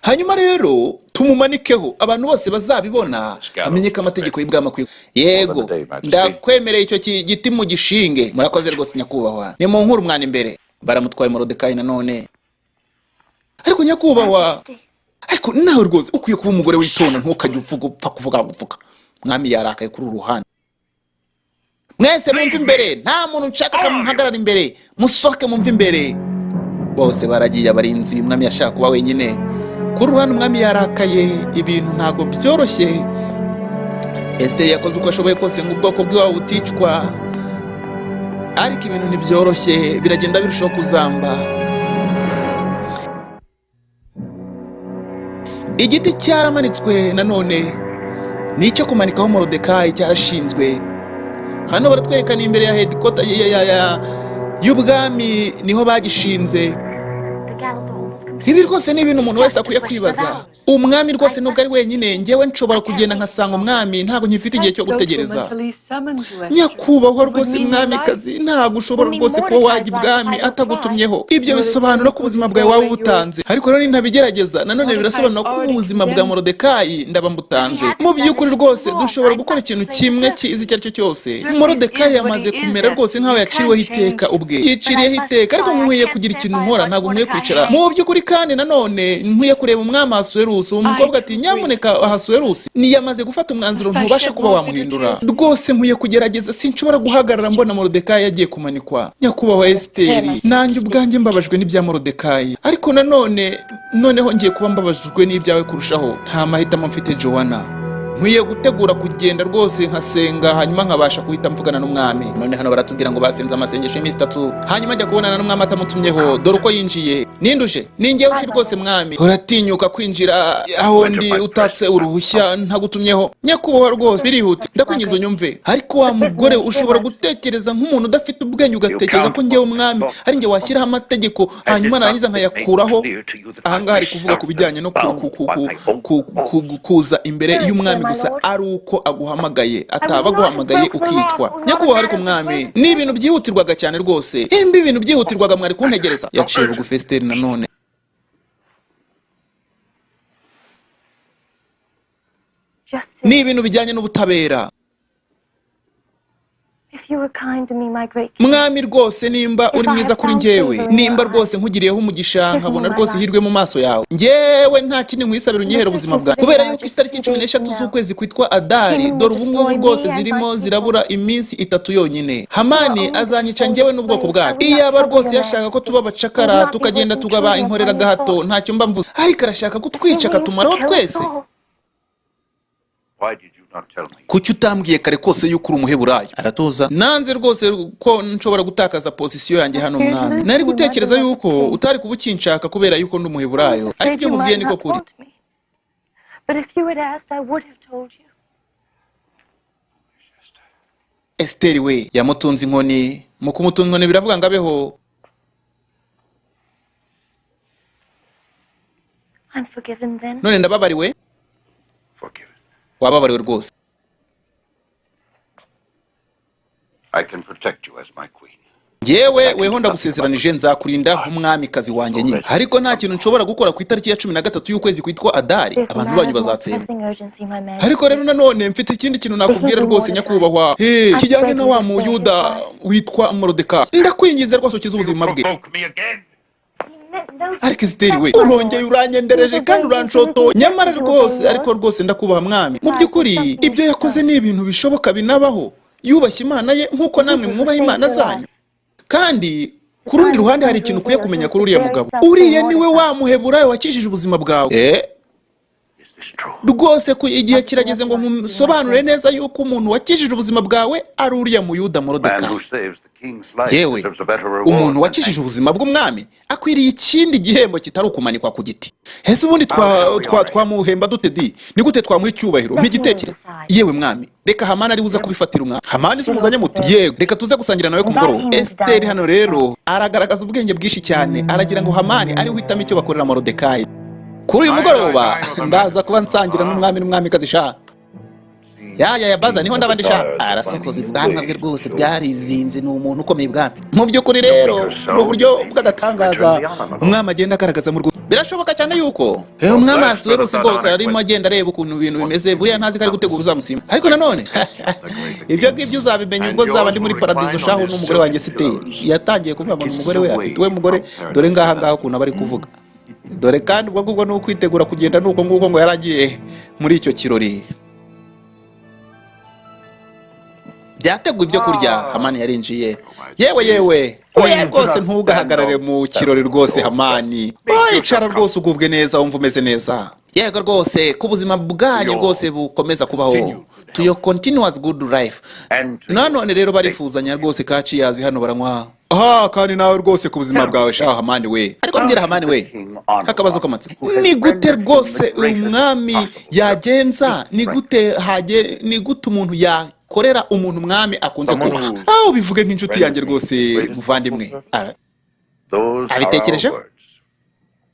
hanyuma rero tumumanikeho abantu bose bazabibona amenyeka amategeko y'ibwama kwiye yego ndakwemereye icyo giti mu gishinge murakoze rwose nyakubahwa ni mu nkuru umwana imbere baramutwaye Moridekayi nanone ariko nyakubahwa ariko nawe rwose ukwiye kuba umugore w'itona ntukajye upfa kuvuga gupfuka mwami yarakaye kuri uruhande mwese mumva imbere nta muntu nshaka kamuhagarara imbere musohoke mumva imbere bose baragiye abarinzi mwami yashaka kuba wenyine kuri uruhande umwami yarakaye ibintu ntago byoroshye Esiteri yakoze uko ashoboye kose ngo ubwoko bw'iwabo buticwa ariko ibintu ntibyoroshye biragenda birushaho kuzamba igiti cyaramanitswe nanone nicyo kumanikaho Moridekayi cyarashinzwe hano baratwerekana imbere ya headquarter y'ubwami niho bagishinze ibi rwose ni ibintu umuntu wese akwiye kwibaza umwami rwose nubwo ari wenyine ngewe nshobora kugenda nkasanga umwami ntabwo nkifite igihe cyo gutegereza nyakubahwa rwose mwamikazi ntabwo ushobora rwose kuba wajya ibwami atagutumyeho ibyo bisobanura ko ubuzima bwawe waba ubutanze ariko rero ntabigerageza nanone birasobanura ko ubuzima bwa Morodekayi ndaba mbutanze mu by'ukuri rwose dushobora gukora ikintu kimwe kizi icyo ari cyo cyose Morodekayi yamaze kumera rwose nk'aho yaciriweho iteka ubwe yiciriyeho iteka ariko nkwiye kugira ikintu nkora ntabwo nkwiye kwicara mu by'ukuri kandi nanone nkwiye kureba umwami Ahasuwerusi umukobwa ati nyamuneka Ahasuwerusi niyamaze gufata umwanzuro ntubasha kuba wamuhindura rwose nkwiye kugerageza sinshobora guhagarara mbona Morodekayi yagiye kumanikwa nyakubahwa Esiteri nanjye ubwanjye mbabajwe n'ibya Morodekayi ariko noneho ngiye kuba mbabajwe n'ibyawe kurushaho nta mahitamo mfite Joanna nkwiye gutegura kugenda rwose nkasenga hanyuma nkabasha kuhita mvugana n'umwami none hano baratubwira ngo basenze amasengesho y'iminsi 3 hanyuma ajya kubonana n'umwami atamutumyeho dore uko yinjiye ninduje ninjye ushi rwose mwami uratinyuka kwinjira aho ndi utatse uruhushya ntagutumyeho nyakubahwa rwose birihuta ndakwinginze unyumve ariko wa mugore ushobora gutekereza nk'umuntu udafite ubwenge ugatekereza ko ngewe umwami ari nge washyiraho amategeko hanyuma narangiza nkayakuraho ahangaha ari kuvuga ku bijyanye no kuza imbere y'umwami gusa ari uko aguhamagaye ataba aguhamagaye ukicwa nyakubahwa ariko umwami ni ibintu byihutirwaga cyane rwose imbi ibintu byihutirwaga mwari kuntegereza yaciye bugufi Esiteri nanone ni ibintu bijyanye n'ubutabera mwami rwose nimba uri mwiza kuri njyewe nimba rwose nkugiriyeho umugisha nkabona rwose hirwe mu maso yawe njyewe nta kindi nkwisabira unyihera ubuzima bwawe kubera yuko itariki 13 z'ukwezi kwitwa Adari dore ubu ngubu rwose zirimo zirabura iminsi 3 yonyine Hamani azanyica njyewe n'ubwoko bwacu iyaba rwose yashaka ko tuba abacakara tukagenda tugaba inkorera gahato ntacyo mba mvuze ariko arashaka kutwica akatumaraho twese kuki utambwiye kare kose yuko uri umuheburayo aratuza nanze rwose ko nshobora gutakaza position yanjye hano mwami nari gutekereza yuko utari kubukinshaka kubera yuko ndi umuheburayo ariko ibyo mubwiye niko kuri Esiteri we yamutunze inkoni mu kumutunga inkoni biravuga ngo abeho none ndababariwe wababariwe rwose yewe weho ndagusezeranije nzakurinda nk'umwamikazi wanjye nyine ariko nta kintu nshobora gukora ku itariki ya 13 y'ukwezi kwitwa Adari abantu banyu bazatsemba ariko rero nanone mfite ikindi kintu nakubwira rwose nyakubahwa kijyanye na wa muyuda witwa Morodekayi ndakwinginze rwose ukize ubuzima bwe ariko Esiteri we urongeye uranyendereje kandi uranshoto nyamara rwose ariko rwose ndakubaha mwami mu by'ukuri ibyo yakoze ni ibintu bishoboka binabaho yubashye Imana ye nk'uko namwe mwubaha Imana zanyu kandi ku rundi ruhande hari ikintu ukwiye kumenya kuri uriya mugabo uriya niwe wamuheburayo wakijije ubuzima bwawe rwose igihe kirageze ngo musobanure neza yuko umuntu wakijije ubuzima bwawe ari uriya muyuda Morodekayi yewe umuntu wakijije ubuzima bw'umwami akwiriye ikindi gihembo kitari ukumanikwa ku giti hese ubundi twamuhemba dute di ni gute twamuha icyubahiro nk'igitekerezo yewe mwami reka Hamani ari buza kubifatira umwami Hamani zumuzanye muti yego reka tuze gusangira nawe ku mugoroba Esiteri hano rero aragaragaza ubwenge bwinshi cyane aragira ngo Hamani ari uhitamo icyo bakorera Morodekayi kuri uyu mugoroba ndaza kuba nsangira n'umwami n'umwamikazi sha ya baza niho ndabandi sha arasakoze ubwanwa bwe rwose byarizinze ni umuntu ukomeye bwami mu by'ukuri rero mu buryo bw'agatangaza umwami agenda agaragaza mu rwego birashoboka cyane yuko umwami Ahasuwerusi rwose arimo agenda areba ukuntu ibintu bimeze buya ntazi ko ari gutegura uzamusimba ariko nanone ibyo ngibyo uzabimenya ubwo nzaba ndi muri paradizo shaho n'umugore wanjye Esiteri yatangiye kuvuga ngo umugore we afite we mugore dore ngaha ukuntu bari kuvuga dore kandi ubwo ngubwo no kwitegura kugenda nuko nguko ngo yaragiye muri icyo kirori byateguye ibyo kurya Hamani yarinjiye yewe oya rwose ntugahagarare mu kirori rwose Hamani icara rwose ugubwe neza wumva umeze neza yego rwose ku buzima bwanyu rwose bukomeza kubaho to your continuous good life nanone rero barifuzanya rwose kaciyazi hano baranywa kandi nawe rwose ku buzima bwawe sha Hamani we ariko mbwira Hamani we akabazo k'amatsiko ni gute rwose umwami yagenza ni gute umuntu yakorera umuntu umwami akunze kubaha aho bivuge nk'inshuti yanjye rwose muvandimwe abitekerejeho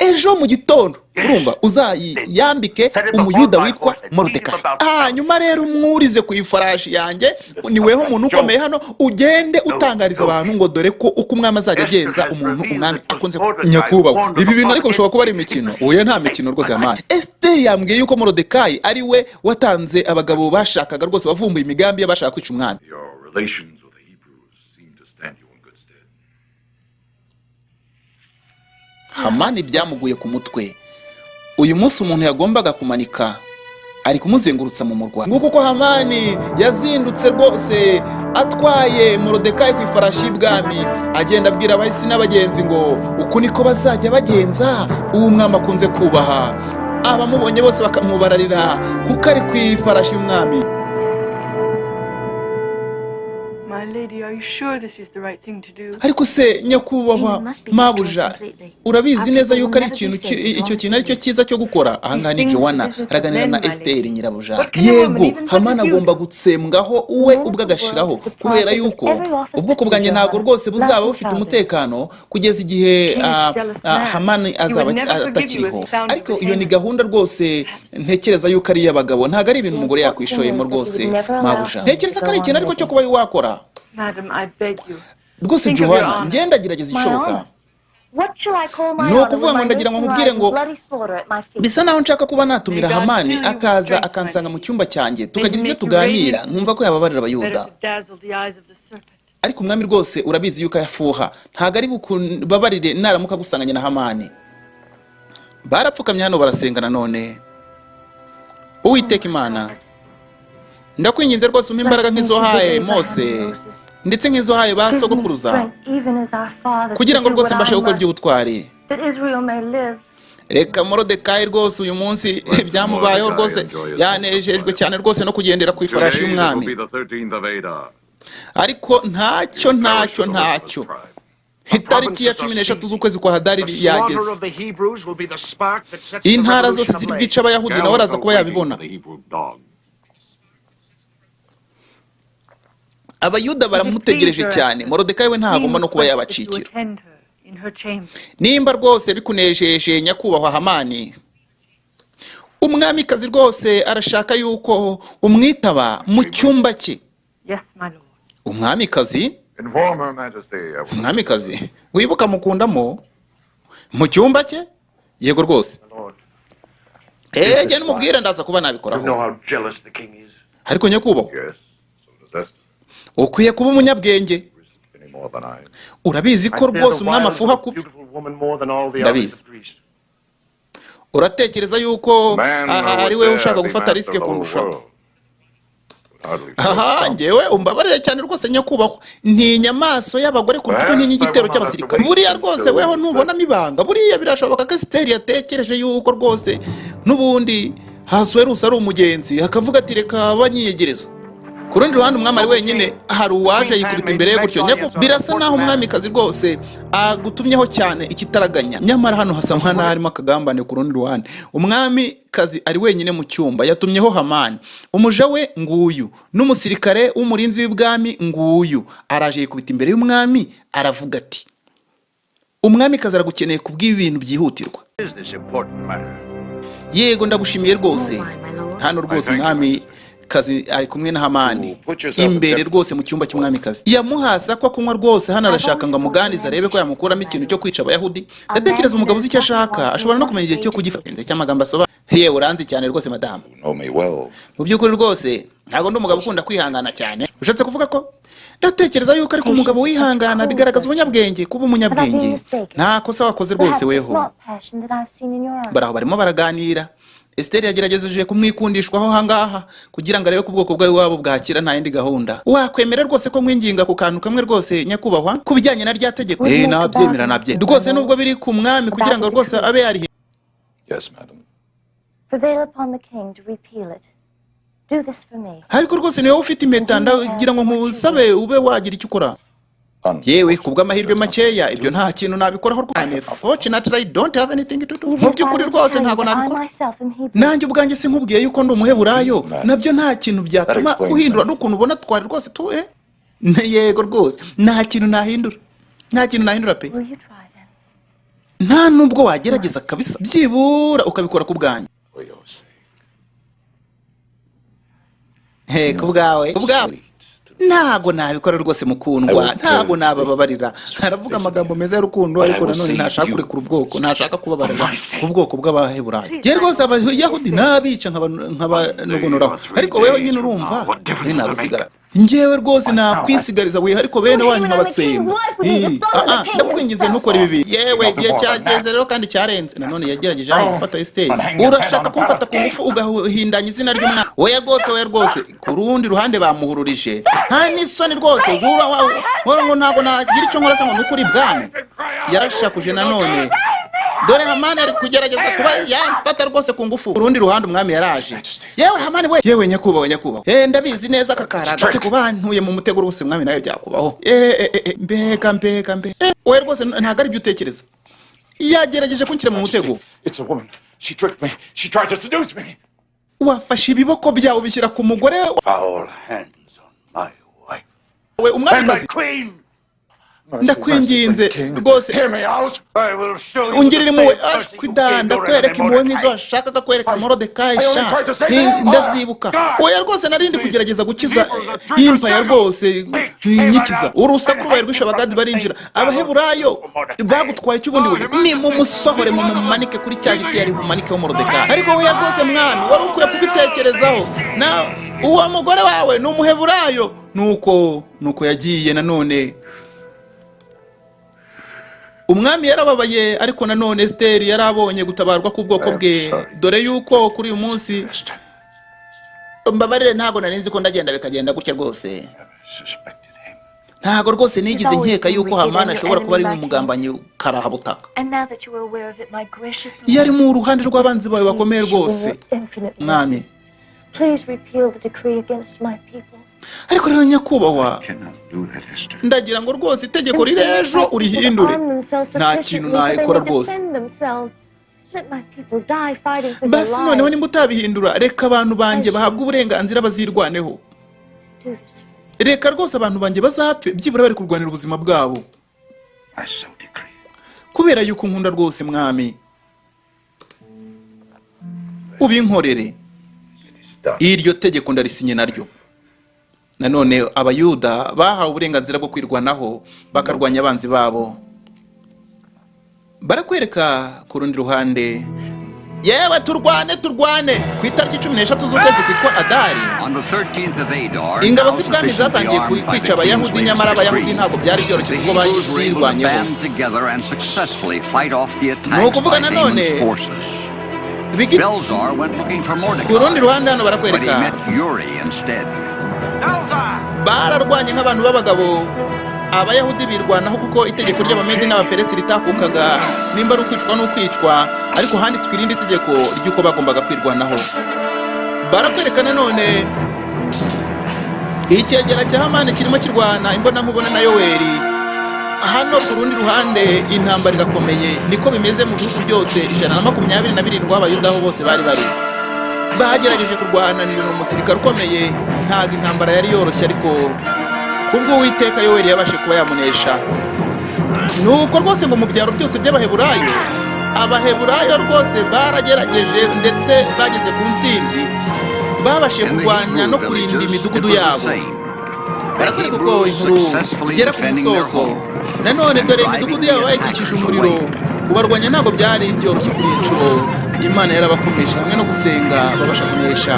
ejo mu gitondo urumva uzayambike umuyuda witwa Moridekayi, hanyuma rero umwurize ku ifarashi yanjye, ni weho umuntu ukomeye hano, ugende utangariza abantu ngo dore ko uko umwami azajya agenza umuntu umwami akunze. Nyakubahwa, ibi bintu ariko bishobora kuba ari imikino. Oya, nta mikino rwose Hamani. Esiteri yambwiye yuko Moridekayi ari we watanze abagabo bashakaga rwose, wavumbuye imigambi y'abashaka kwica umwami. Hamani byamuguye ku mutwe. Uyu munsi umuntu yagombaga kumanika ari kumuzengurutsa mu murwa. Nguko ko Hamani yazindutse rwose atwaye Moridekayi ku ifarashi y'ibwami, agenda abwira abahisi n'abagenzi ngo uku niko bazajya bagenza uwo mwami akunze kubaha. Abamubonye bose bakamwubararira kuko ari ku ifarashi y'umwami. Ariko se nyakubahwa mabuja, urabizi neza yuko ari icyo kintu ari cyo cyiza cyo gukora? Ahangaha ni Joanna araganira na Esiteri nyirabuja. Yego, Hamani agomba gutsembwaho we ubwo agashiraho, kubera yuko ubwoko bwanjye ntabwo rwose buzaba bufite umutekano kugeza igihe Hamani azaba atakiriho. Ariko iyo ni gahunda rwose ntekereza yuko ari iy'abagabo, ntabwo ari ibintu umugore yakwishoyemo rwose mabuja. Ntekereza ko ari ikintu ariko cyo kuba wakora. Madam, I beg you. Rwose Joanna, ngenda gerageza ishoboka. Ni ukuvuga ngo ndagira ngo nkubwire ngo bisa naho nshaka kuba natumira Hamani akaza akansanga mu cyumba cyanjye tukagira ibyo tuganira, nkumva ko yababarira abayuda. Ariko umwami rwose urabizi yuko yafuha, ntago ari bukubabarire naramuka gusanganye na Hamani. Barapfukamye hano barasengana none. Uwiteka Imana, ndakwinginze rwose umpa imbaraga nk'izo haye Mose ndetse nk'izo haye ba sogokuruza, kugira ngo rwose mbashe gukora iby'ubutwari. Reka Moridekayi rwose uyu munsi byamubayeho rwose, yanejejwe cyane rwose no kugendera ku ifarashi y'umwami. Ariko ntacyo itariki ya 13 z'ukwezi kwa Hadari yageze. Intara zose ziri bwica abayahudi nawe araza kuba yabibona. Abayuda baramutegereje cyane. Moridekayi we ntagomba no kuba yabacikira. Nimba rwose bikunejeje nyakubahwa Hamani, umwamikazi rwose arashaka yuko umwitaba mu cyumba cye. Umwamikazi? Umwamikazi wibuka mukundamo mu cyumba cye? Yego rwose. Jya numubwira ndaza kuba nabikoraho. Ariko nyakubahwa, ukwiye kuba umunyabwenge. Urabizi ko rwose umwami afuha kubi. Ndabizi. Uratekereza yuko ari we ushaka gufata risike kundushaho? Njyewe umbabarire cyane rwose nyakubahwa, ntinya amaso y'abagore kuko ntinya igitero cy'abasirikare. Buriya rwose weho ntubonamo ibanga. Buriya birashoboka ko Esiteri yatekereje yuko rwose n'ubundi Hasuwerusi ari umugenzi, akavuga ati reka banyiyegereza. Ku rundi ruhande umwami ari wenyine, hari uwaje yikubita imbere ye gutyo. Birasa naho umwamikazi rwose agutumyeho cyane ikitaraganya. Nyamara hano hasa nk'aho harimo akagambane. Ku rundi ruhande umwamikazi ari wenyine mu cyumba, yatumyeho Hamani. Umuja we nguyu n'umusirikare w'umurinzi w'ibwami nguyu araje yikubita imbere y'umwami, aravuga ati umwamikazi aragukeneye kubw'ibintu byihutirwa. Yego, ndagushimiye rwose. Hano rwose umwami kazi ari kumwe na Hamani imbere rwose mu cyumba cy'umwamikazi. Yamuhasa ko kunywa rwose, hano arashaka ngo amuganize arebe ko yamukuramo ikintu cyo kwica abayahudi. Ndatekereza umugabo uzi icyo ashaka ashobora no kumenya igihe cyo kugifatenze cy'amagambo asoba. Yewe uranzi cyane rwose madamu. Mu by'ukuri rwose ntago ndi umugabo ukunda kwihangana cyane. Ushatse kuvuga ko ndatekereza yuko ariko umugabo wihangana bigaragaza ubunyabwenge, kuba umunyabwenge. Nta kosa wakoze rwose weho. Baraho barimo baraganira. Esiteri yagerageje kumwikundishwaho hangaha kugira ngo arebe ku bwoko bwawe wabo bwakira nta yindi gahunda. Wakwemera rwose ko nkwinginga ku kantu kamwe rwose nyakubahwa kubijyanye na rya tegeko? Nabyemera nabye. Rwose nubwo biri ku mwami kugira ngo rwose abe yari. Yes, madam. Prevail upon the king to repeal it. Do this for me. Ariko rwose niwe ufite impeta ndagira ngo musabe ube wagira icyo ukora. Yewe kubw'amahirwe makeya ibyo nta kintu nabikoraho rwose. Fortunately I don't have anything to do. Mu by'ukuri rwose ntago nabikora. Nanjye ubwanjye sinkubwiye yuko ndi umuheburayo, nabyo nta kintu byatuma uhindura n'ukuntu ubona twari rwose tuwe. Yego rwose nta kintu nahindura. Nta kintu nahindura pe. Nta nubwo wagerageza kabisa byibura ukabikora ku bwanjye. Kubwawe ntago nabikora rwose mukundwa, ntago nabababarira. Haravuga amagambo meza y'urukundo ariko nanone ntashaka kurekura ubwoko, ntashaka kubabarira ubwoko bw'abaheburayo. Ye rwose abayahudi nabica nk'abanogonoraho, ariko wewe nyine urumva nagusigara. Ngewe rwose nakwisigariza wewe ariko bene wanyu nk'abatsemba. Ndakwinginze ntukore ibi. Yewe gihe cyageze rero kandi cyarenze. Nanone yagerageje gufata Esiteri. Urashaka kumfata ku ngufu ugahindanya izina ry'umwana. Oya rwose ku rundi ruhande bamuhururije. Nta n'isoni rwose ngo ntago nagira icyo nkora se ngo nukuri bwami. Yarashakuje nanone. Dore Hamani ari kugerageza kuba yamfata rwose ku ngufu. Urundi ruhande umwami yaraje. Yewe Hamani we. Yewe nyakubahwa. Ndabizi neza akakara gate kubantuye mu mutego rwose umwami nayo byakubaho. Mbega. Oya rwose ntago ari byo utekereza. Yagerageje kunshyira mu mutego. It's a woman. She tricked me. She tried to seduce me. Wafashe ibiboko byawe bishyira ku mugore. Foul hands on my wife. We umwamikazi. Ndakwinginze rwose ungirira impuhwe ashwida kwereka impuhwe nk'izo washakaga kwereka Morodekayi ndazibuka. Oya rwose narindi kugerageza gukiza impaya rwose nyikiza. Urusaku rubaye rw'ishabagadi barinjira. Abaheburayo bagutwaye cy'ubundi we ni mu musohore mu mumanike kuri cya giti yari bumanikeho Morodekayi. Ariko oya rwose mwami wari ukwiye kubitekerezaho. Na uwo mugore wawe ni umuheburayo. Nuko yagiye nanone. Umwami yarababaye ariko nanone Esiteri yarabonye gutabarwa ku bwoko bwe. Dore yuko kuri uyu munsi mbabarire ntago narinzi ko ndagenda bikagenda gutya rwose. Ntago rwose nigize nkeka yuko Hamani ashobora kuba ari umugambanyi karahabutaka. Yari mu ruhande rw'abanzi bawe bakomeye rwose. Mwami, please repeal the decree against my people. Ariko rero nyakubahwa ndagira ngo rwose itegeko rirejo urihindure. Nta kintu nayikora rwose. Basi noneho nimba utabihindura reka abantu banjye bahabwa uburenganzira bazirwaneho. Reka rwose abantu banjye bazapfe byibura bari kurwanira ubuzima bwabo. Kubera yuko nkunda rwose mwami ubinkorere. Iryo tegeko ndarisinye naryo. Nanone abayuda bahawe uburenganzira bwo kwirwanaho bakarwanya abanzi babo. Barakwereka ku rundi ruhande. Yewe turwane ku itariki 13 z'ukwezi kwitwa Adari. Ingabo z'ibwami zatangiye kwica abayahudi, nyamara abayahudi ntabwo byari byoroshye kuko bayirwanyeho. Nuko kuvuga nanone ku rundi ruhande hano barakwereka bararwanye nk'abantu b'abagabo. Abayahudi birwanaho kuko itegeko ry'Abamedi n'Abaperesi ritakukaga nimba ari ukwicwa n'ukwicwa, ariko handitswe irindi tegeko ry'uko bagombaga kwirwanaho. Barakwereka nanone icyegera cya Hamani kirimo kirwana imbona nkubona na Yoweri. Hano ku rundi ruhande intambara irakomeye. Niko bimeze mu bihugu byose 127 Abayuda aho bose bari bagerageje kurwana. Niyo umusirikare ukomeye. Ntago intambara yari yoroshye, ariko kubwo Uwiteka Yoweri yabashe kuba yamunesha. Nuko rwose ngo mu byaro byose by'Abaheburayo, Abaheburayo rwose baragerageje ndetse bageze ku ntsinzi. Babashe kurwanya no kurinda imidugudu yabo. Barakwereka uko inkuru igera ku musozo. Nanone dore imidugudu yabo bayikikije umuriro. Kubarwanya ntabwo byari byoroshye kuri inshuro. Imana yarabakomeje hamwe no gusenga babasha kunesha.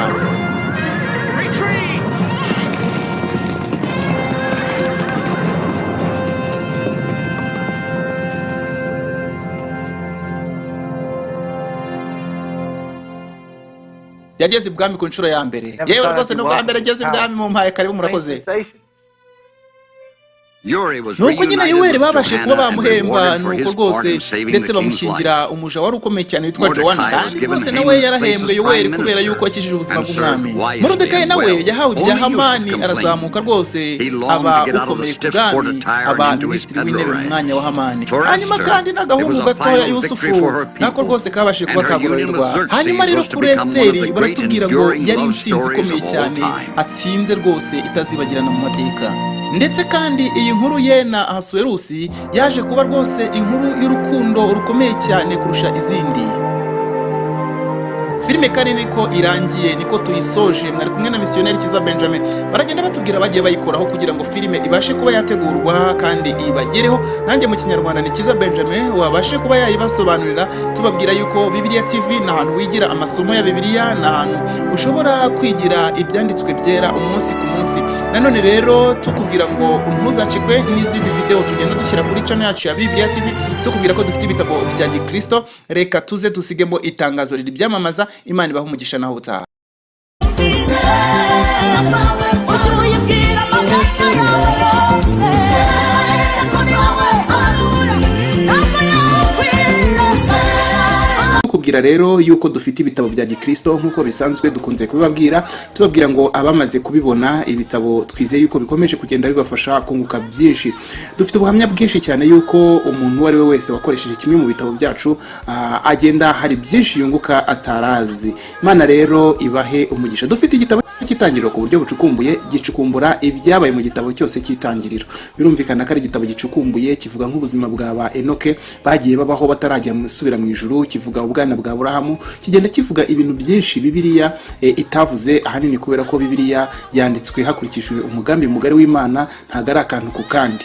yageze ibwami ku nshuro ya mbere. Yewe rwose no bwa mbere ageze ibwami mu mpaye karibu murakoze. Nuko nyine Yoweri babashe kuba bamuhemba nuko rwose ndetse bamushingira umuja wari ukomeye cyane witwa Jowana, kandi rwose nawe yarahembwe Yoweri kubera yuko yakijije ubuzima bw'umwami. Moridekayi nawe yahawe ibya Hamani arazamuka rwose aba ukomeye ku bwami, aba minisitiri w'intebe mu mwanya wa Hamani. Hanyuma kandi n'agahungu gatoya Yusufu nako rwose kabashe kuba kagororerwa. Hanyuma rero kuri Esiteri baratubwira ngo yari intsinzi ikomeye cyane, atsinze rwose itazibagirana mu mateka. Ndetse kandi iyi nkuru ye na Ahasuwerusi yaje kuba rwose inkuru y'urukundo rukomeye cyane kurusha izindi. Filime kandi niko irangiye, niko tuyisoje. Mwari kumwe na missionnaire Kiza Benjamin, baragenda batubwira bagiye bayikoraho kugira ngo filime ibashe kuba yategurwa kandi ibagereho. Nanjye mu Kinyarwanda ni Kiza Benjamin wabashe kuba yayibasobanurira, tubabwira yuko Bibiliya TV na ahantu wigira amasomo ya Bibiliya, na ahantu ushobora kwigira ibyanditswe byera umunsi ku munsi. Nanone rero tukubwira ngo ntuzacikwe n'izindi video tugenda dushyira kuri channel yacu ya Bibiliya TV, tukubwira ko dufite ibitabo bya Gikristo. Reka tuze dusigemo itangazo riri byamamaza. Imana ibaho umugisha naho utaha. Kubwira rero yuko dufite ibitabo bya Gikristo nkuko bisanzwe dukunze kubibabwira, tubabwira ngo abamaze kubibona ibitabo twizeye yuko bikomeje kugenda bibafasha kunguka byinshi. Dufite ubuhamya bwinshi cyane yuko umuntu wari we wese wakoresheje kimwe mu bitabo byacu agenda hari byinshi yunguka atarazi. Imana rero ibahe umugisha. Dufite igitabo cy'itangiriro ku buryo bucukumbuye, gicukumbura ibyabaye mu gitabo cyose cy'itangiriro. Birumvikana ko ari igitabo gicukumbuye, kivuga nk'ubuzima bwa Enoke bagiye babaho batarajya musubira mu ijuru, kivuga ubwana bwa Aburahamu, kigenda kivuga ibintu byinshi Bibiliya itavuze, ahanini kubera ko Bibiliya yanditswe hakurikijwe umugambi mugari w'Imana, ntago ari akantu ku kandi.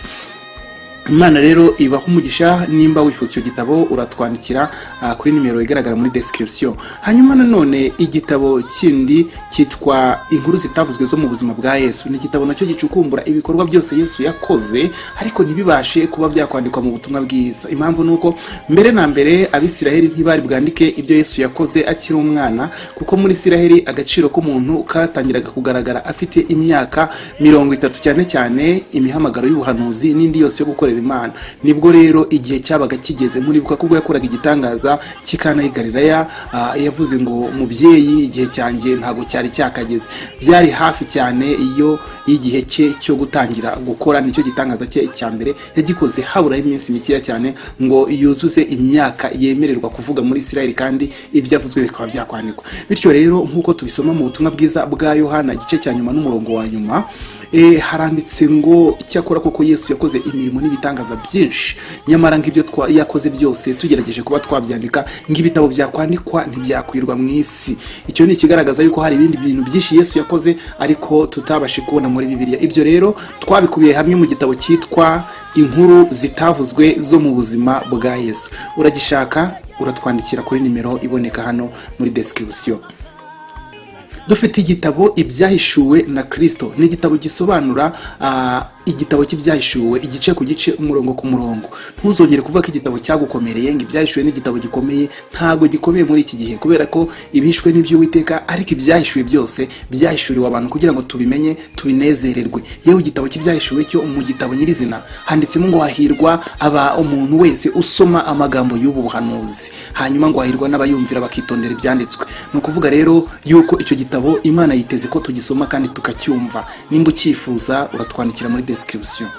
Imana rero ibaho umugisha. Nimba wifuza icyo gitabo uratwandikira kuri nimero igaragara muri description. Hanyuma nanone igitabo kindi cyitwa Inkuru zitavuzwe zo mu buzima bwa Yesu, ni igitabo nacyo gicukumbura ibikorwa byose Yesu yakoze ariko ntibibashe kuba byakwandikwa mu butumwa bwiza. Impamvu nuko mbere na mbere Abisiraheli ntibari bwandike ibyo Yesu yakoze akiri umwana, kuko muri Isiraheli agaciro k'umuntu katangiraga kugaragara afite imyaka 30, cyane cyane imihamagaro y'ubuhanuzi n'indi yose yo gukora Imana. Nibwo rero igihe cyabaga kigeze, muri buka kubwo yakoraga igitangaza kikana Galilaya, yavuze ngo mubyeyi igihe cyanjye ntago cyari cyakageze. Byari hafi cyane iyo igihe cye cyo gutangira gukora, nicyo gitangaza cye cya mbere yagikoze habura iminsi mikeya cyane ngo yuzuze imyaka yemererwa kuvuga muri Isiraheli, kandi ibyavuzwe bikaba byakwandikwa. Bityo rero nkuko tubisoma mu butumwa bwiza bwa Yohana igice cya nyuma n'umurongo wa nyuma, haranditse ngo cyakora koko Yesu yakoze imirimo n'ibitangaza byinshi, nyamara ngibyo yakoze byose tugerageje kuba twabyandika ngibitabo byakwandikwa ntibyakwirwa mu isi. Icyo ni kigaragaza yuko hari ibindi bintu byinshi Yesu yakoze ariko tutabashe kubona muri Bibiliya. Ibyo rero twabikubiye hamwe mu gitabo cyitwa Inkuru zitavuzwe zo mu buzima bwa Yesu. Uragishaka uratwandikira kuri nimero iboneka hano muri description. Dufite igitabo Ibyahishuwe na Kristo, ni igitabo gisobanura igitabo cy'ibyahishuwe igice ku gice, umurongo ku murongo. Ntuzongere kuvuga ko igitabo cyagukomereye, ngo ibyahishuwe n'igitabo gikomeye. Ntago gikomeye muri iki gihe, kubera ko ibihishwe n'iby'Uwiteka, ariko ibyahishuwe byose byahishuriwe abantu kugira ngo tubimenye tubinezererwe. Yewe igitabo cy'ibyahishuwe cyo mu gitabo nyirizina handitsemo ngo hahirwa aba umuntu wese usoma amagambo y'ubu buhanuzi, hanyuma ngo hahirwa n'abayumvira bakitondera ibyanditswe. Ni ukuvuga rero yuko icyo gitabo Imana yiteze ko tugisoma kandi tukacyumva. Nimba ucyifuza uratwandikira muri description.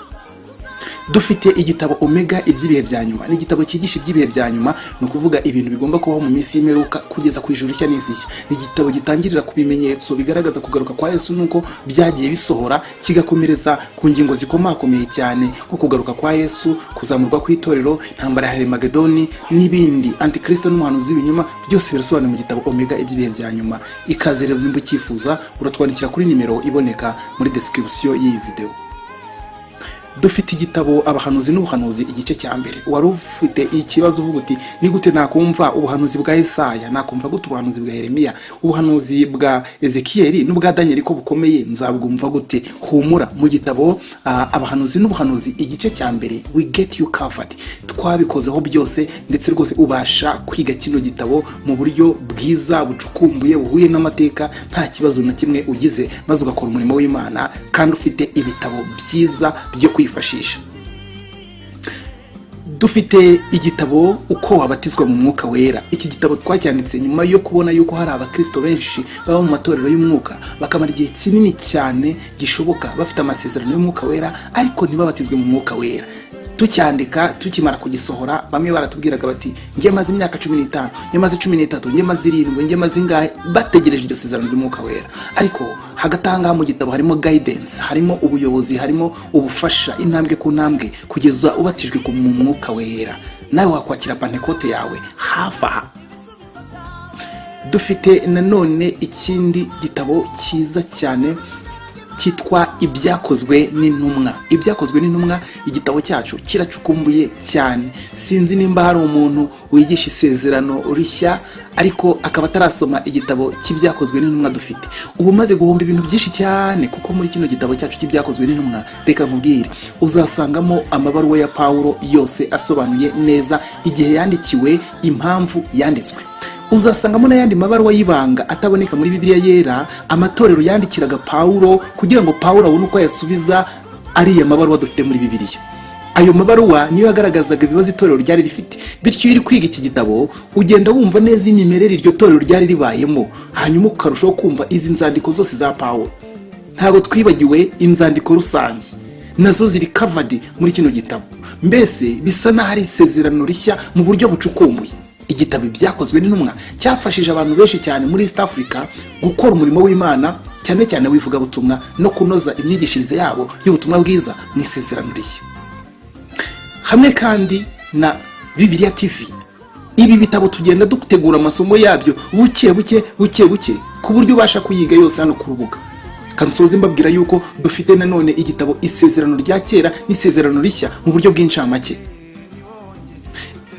Dufite igitabo Omega iby'ibihe bya nyuma, ni igitabo cyigisha iby'ibihe bya nyuma, no kuvuga ibintu bigomba kubaho mu minsi y'imperuka kugeza ku ijuru rishya n'isi nshya. Ni igitabo gitangirira ku bimenyetso bigaragaza kugaruka kwa Yesu nuko byagiye bisohora, kigakomereza ku ngingo zikomakomeye cyane nko kugaruka kwa Yesu, kuzamurwa kw'itorero, intambara ya Armagedoni n'ibindi, Antikristo n'umuhanuzi w'ibinyoma, byose birasobanura mu gitabo Omega iby'ibihe bya nyuma. Ikaze rero nimba ucyifuza uratwandikira kuri nimero iboneka muri description y'iyi video. dufite igitabo abahanuzi n'ubuhanuzi igice cya mbere. Wari ufite ikibazo uvuga uti ni gute nakumva ubuhanuzi bwa Yesaya, nakumva gute ubuhanuzi bwa Yeremiya, ubuhanuzi bwa Ezekiyeli n'ubwa Daniel ko bukomeye, nzabwumva gute? Humura, mu gitabo abahanuzi n'ubuhanuzi igice cya mbere we get you covered, twabikozeho byose, ndetse rwose ubasha kwiga kino gitabo mu buryo bwiza bucukumbuye buhuye n'amateka, nta kibazo na kimwe ugize, maze ugakora umurimo w'Imana kandi ufite ibitabo byiza byo kwifashisha. Dufite igitabo uko wabatizwa mu mwuka wera. Iki gitabo twacyanditse nyuma yo kubona yuko hari abakristo benshi baba mu matorero y'umwuka bakamara igihe kinini cyane gishoboka bafite amasezerano y'umwuka wera ariko ntibabatizwe mu mwuka wera. Tucyandika tukimara kugisohora, bamwe baratubwiraga bati ngiye maze imyaka 15, ngiye maze 13, ngiye maze 7, ngiye maze ingahe, bategereje iryo sezerano ry'umwuka wera. Ariko hagatanga mu gitabo harimo guidance, harimo ubuyobozi, harimo ubufasha intambwe ku ntambwe kugeza ubatijwe mu mwuka wera, nawe wakwakira Pentecote yawe hafa. Dufite nanone ikindi gitabo cyiza cyane kitwa ibyakozwe n'intumwa. Ibyakozwe n'intumwa, igitabo cyacu kiracukumbuye cyane. Sinzi nimba hari umuntu wigisha isezerano rishya ariko akaba atarasoma igitabo cy'ibyakozwe n'intumwa dufite. Ubu maze guhomba ibintu byinshi cyane, kuko muri kino gitabo cyacu cy'ibyakozwe n'intumwa, reka nkubwire, uzasangamo amabaruwa ya Pawulo yose asobanuye neza igihe yandikiwe, impamvu yanditswe. Uzasangamo n'ayandi mabaruwa y'ibanga ataboneka muri Bibiliya yera, amatorero yandikiraga Pawulo kugira ngo Pawulo abone uko yasubiza ariya mabaruwa dufite muri Bibiliya. Ayo mabaruwa niyo yagaragazaga ibibazo itorero ryari rifite. Bityo iri kwiga iki gitabo ugenda wumva neza imimerere iryo torero ryari ribayemo, hanyuma ukarushaho kumva izi nzandiko zose za Pawulo. Ntabwo twibagiwe inzandiko rusange, nazo ziri covered muri kino gitabo. Mbese bisa n'ahari isezerano rishya mu buryo bucukumbuye. Igitabo byakozwe n'intumwa cyafashije abantu benshi cyane muri East Africa gukora umurimo w'Imana, cyane cyane wivuga butumwa no kunoza imyigishirize yabo y'ubutumwa bwiza mu isezerano rishya. Hamwe kandi na Bibiliya TV, ibi bitabo tugenda dutegura amasomo yabyo buke buke ku buryo ubasha kuyiga yose hano ku rubuga. Kansoze mbabwira yuko dufite nanone igitabo isezerano rya kera n'isezerano rishya mu buryo bw'incamake.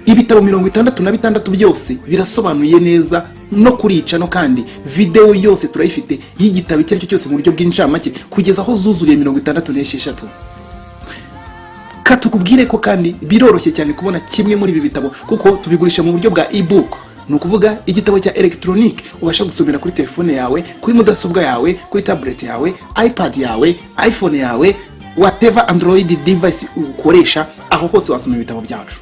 Ibitabo 66 byose birasobanuye neza no kurica, no kandi video yose turayifite y'igitabo icyo aricyo cyose mu buryo bw'incamake kugeza aho zuzuriye 66. Katukubwire ko kandi biroroshye cyane kubona kimwe muri ibi bitabo kuko tubigurisha mu buryo bwa ebook, ni ukuvuga igitabo cya electronic ubasha gusomera kuri telefone yawe, kuri mudasobwa yawe, kuri tablet yawe, iPad yawe, iPhone yawe, whatever Android device ukoresha, aho hose wasoma ibitabo byacu.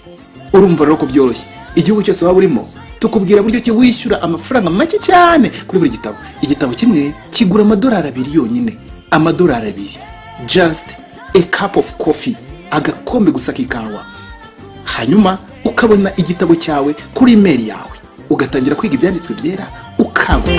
Urumva rero ko byoroshye. Igihugu cyose waba urimo tukubwira buryo ki wishyura amafaranga make cyane kuri buri gitabo. Igitabo kimwe kigura $2 yonyine, $2, just a cup of coffee, agakombe gusa k'ikawa. Hanyuma ukabona igitabo cyawe kuri email yawe, ugatangira kwiga ibyanditswe byera ukabuka.